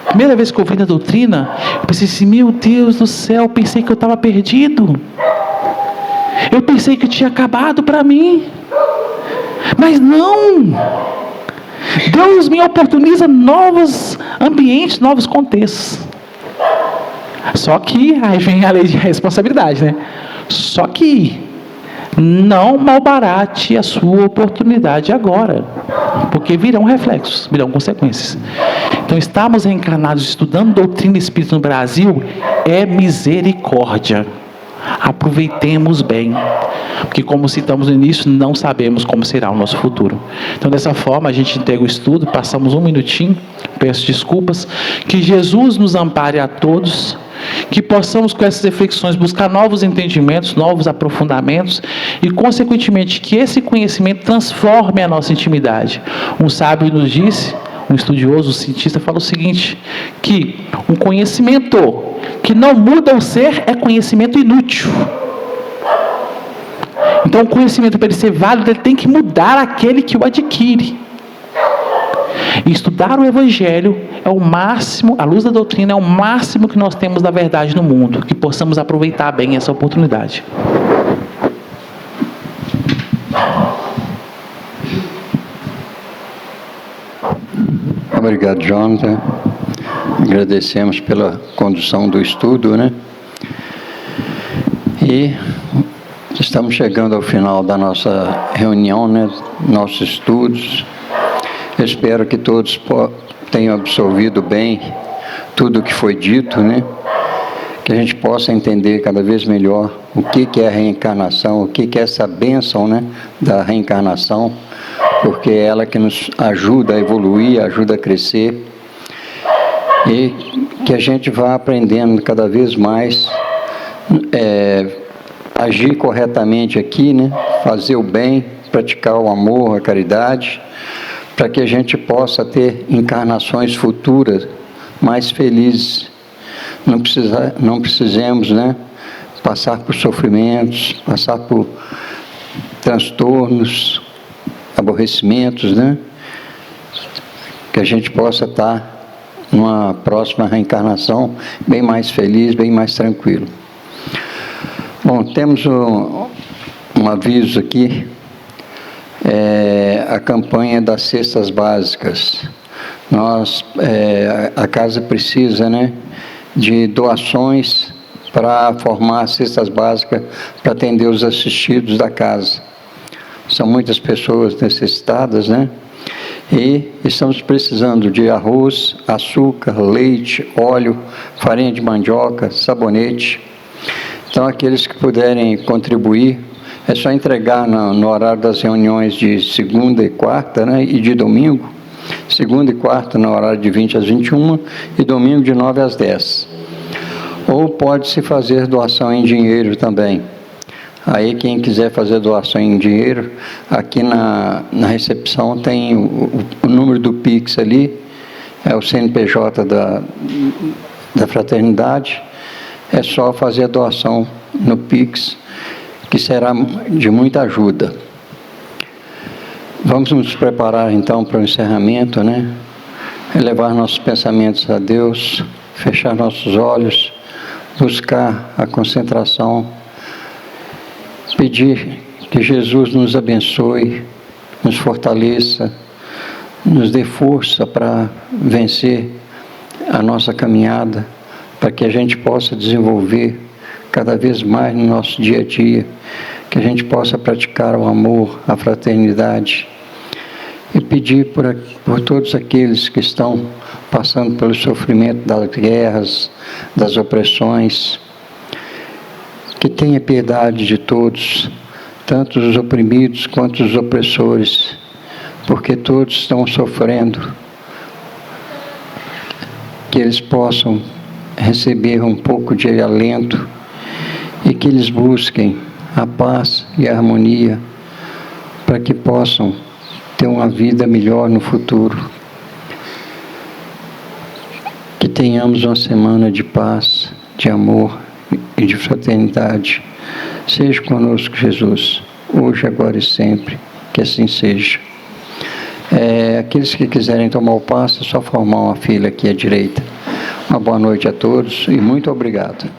primeira vez que eu vi na doutrina, eu pensei assim: meu Deus do céu, eu pensei que eu estava perdido. Eu pensei que tinha acabado para mim. Mas não! Deus me oportuniza novos ambientes, novos contextos. Só que, aí vem a lei de responsabilidade, né? Só que não malbarate a sua oportunidade agora, porque virão reflexos, virão consequências. Então, estamos reencarnados estudando doutrina espírita no Brasil é misericórdia. Aproveitemos bem, porque, como citamos no início, não sabemos como será o nosso futuro. Então, dessa forma, a gente integra o estudo, passamos um minutinho, peço desculpas, que Jesus nos ampare a todos, que possamos com essas reflexões buscar novos entendimentos, novos aprofundamentos e, consequentemente, que esse conhecimento transforme a nossa intimidade. Um sábio nos disse, um estudioso, um cientista, fala o seguinte, que um conhecimento que não muda o ser é conhecimento inútil. Então, o conhecimento, para ele ser válido, ele tem que mudar aquele que o adquire. E estudar o Evangelho é o máximo, a luz da doutrina é o máximo que nós temos da verdade no mundo, que possamos aproveitar bem essa oportunidade. Obrigado, Jonathan. Agradecemos pela condução do estudo, né? E estamos chegando ao final da nossa reunião, né? Nossos estudos. Eu espero que todos tenham absorvido bem tudo o que foi dito, né? Que a gente possa entender cada vez melhor o que é a reencarnação, o que é essa bênção, né, da reencarnação, porque é ela que nos ajuda a evoluir, ajuda a crescer, e que a gente vá aprendendo cada vez mais, agir corretamente aqui, né, fazer o bem, praticar o amor, a caridade, para que a gente possa ter encarnações futuras mais felizes. Não precisemos, né, passar por sofrimentos, passar por transtornos, aborrecimentos, né? Que a gente possa estar numa próxima reencarnação bem mais feliz, bem mais tranquilo. Bom, temos um aviso aqui, a campanha das cestas básicas. A casa precisa, né, de doações para formar cestas básicas para atender os assistidos da casa. São muitas pessoas necessitadas, né? E estamos precisando de arroz, açúcar, leite, óleo, farinha de mandioca, sabonete. Então, aqueles que puderem contribuir, é só entregar no horário das reuniões de segunda e quarta, né? E de domingo. Segunda e quarta no horário de 20 às 21 e domingo de 9 às 10. Ou pode-se fazer doação em dinheiro também. Aí quem quiser fazer doação em dinheiro, aqui na recepção tem o número do Pix ali, é o CNPJ da fraternidade, é só fazer a doação no Pix, que será de muita ajuda. Vamos nos preparar então para o encerramento, né? Elevar nossos pensamentos a Deus, fechar nossos olhos, buscar a concentração, pedir que Jesus nos abençoe, nos fortaleça, nos dê força para vencer a nossa caminhada, para que a gente possa desenvolver cada vez mais no nosso dia a dia, que a gente possa praticar o amor, a fraternidade, e pedir por todos aqueles que estão passando pelo sofrimento das guerras, das opressões, que tenha piedade de todos, tanto os oprimidos quanto os opressores, porque todos estão sofrendo, que eles possam receber um pouco de alento e que eles busquem a paz e a harmonia para que possam ter uma vida melhor no futuro. Que tenhamos uma semana de paz, de amor e de fraternidade. Seja conosco, Jesus, hoje, agora e sempre, que assim seja. Aqueles que quiserem tomar o passe, é só formar uma fila aqui à direita. Uma boa noite a todos e muito obrigado.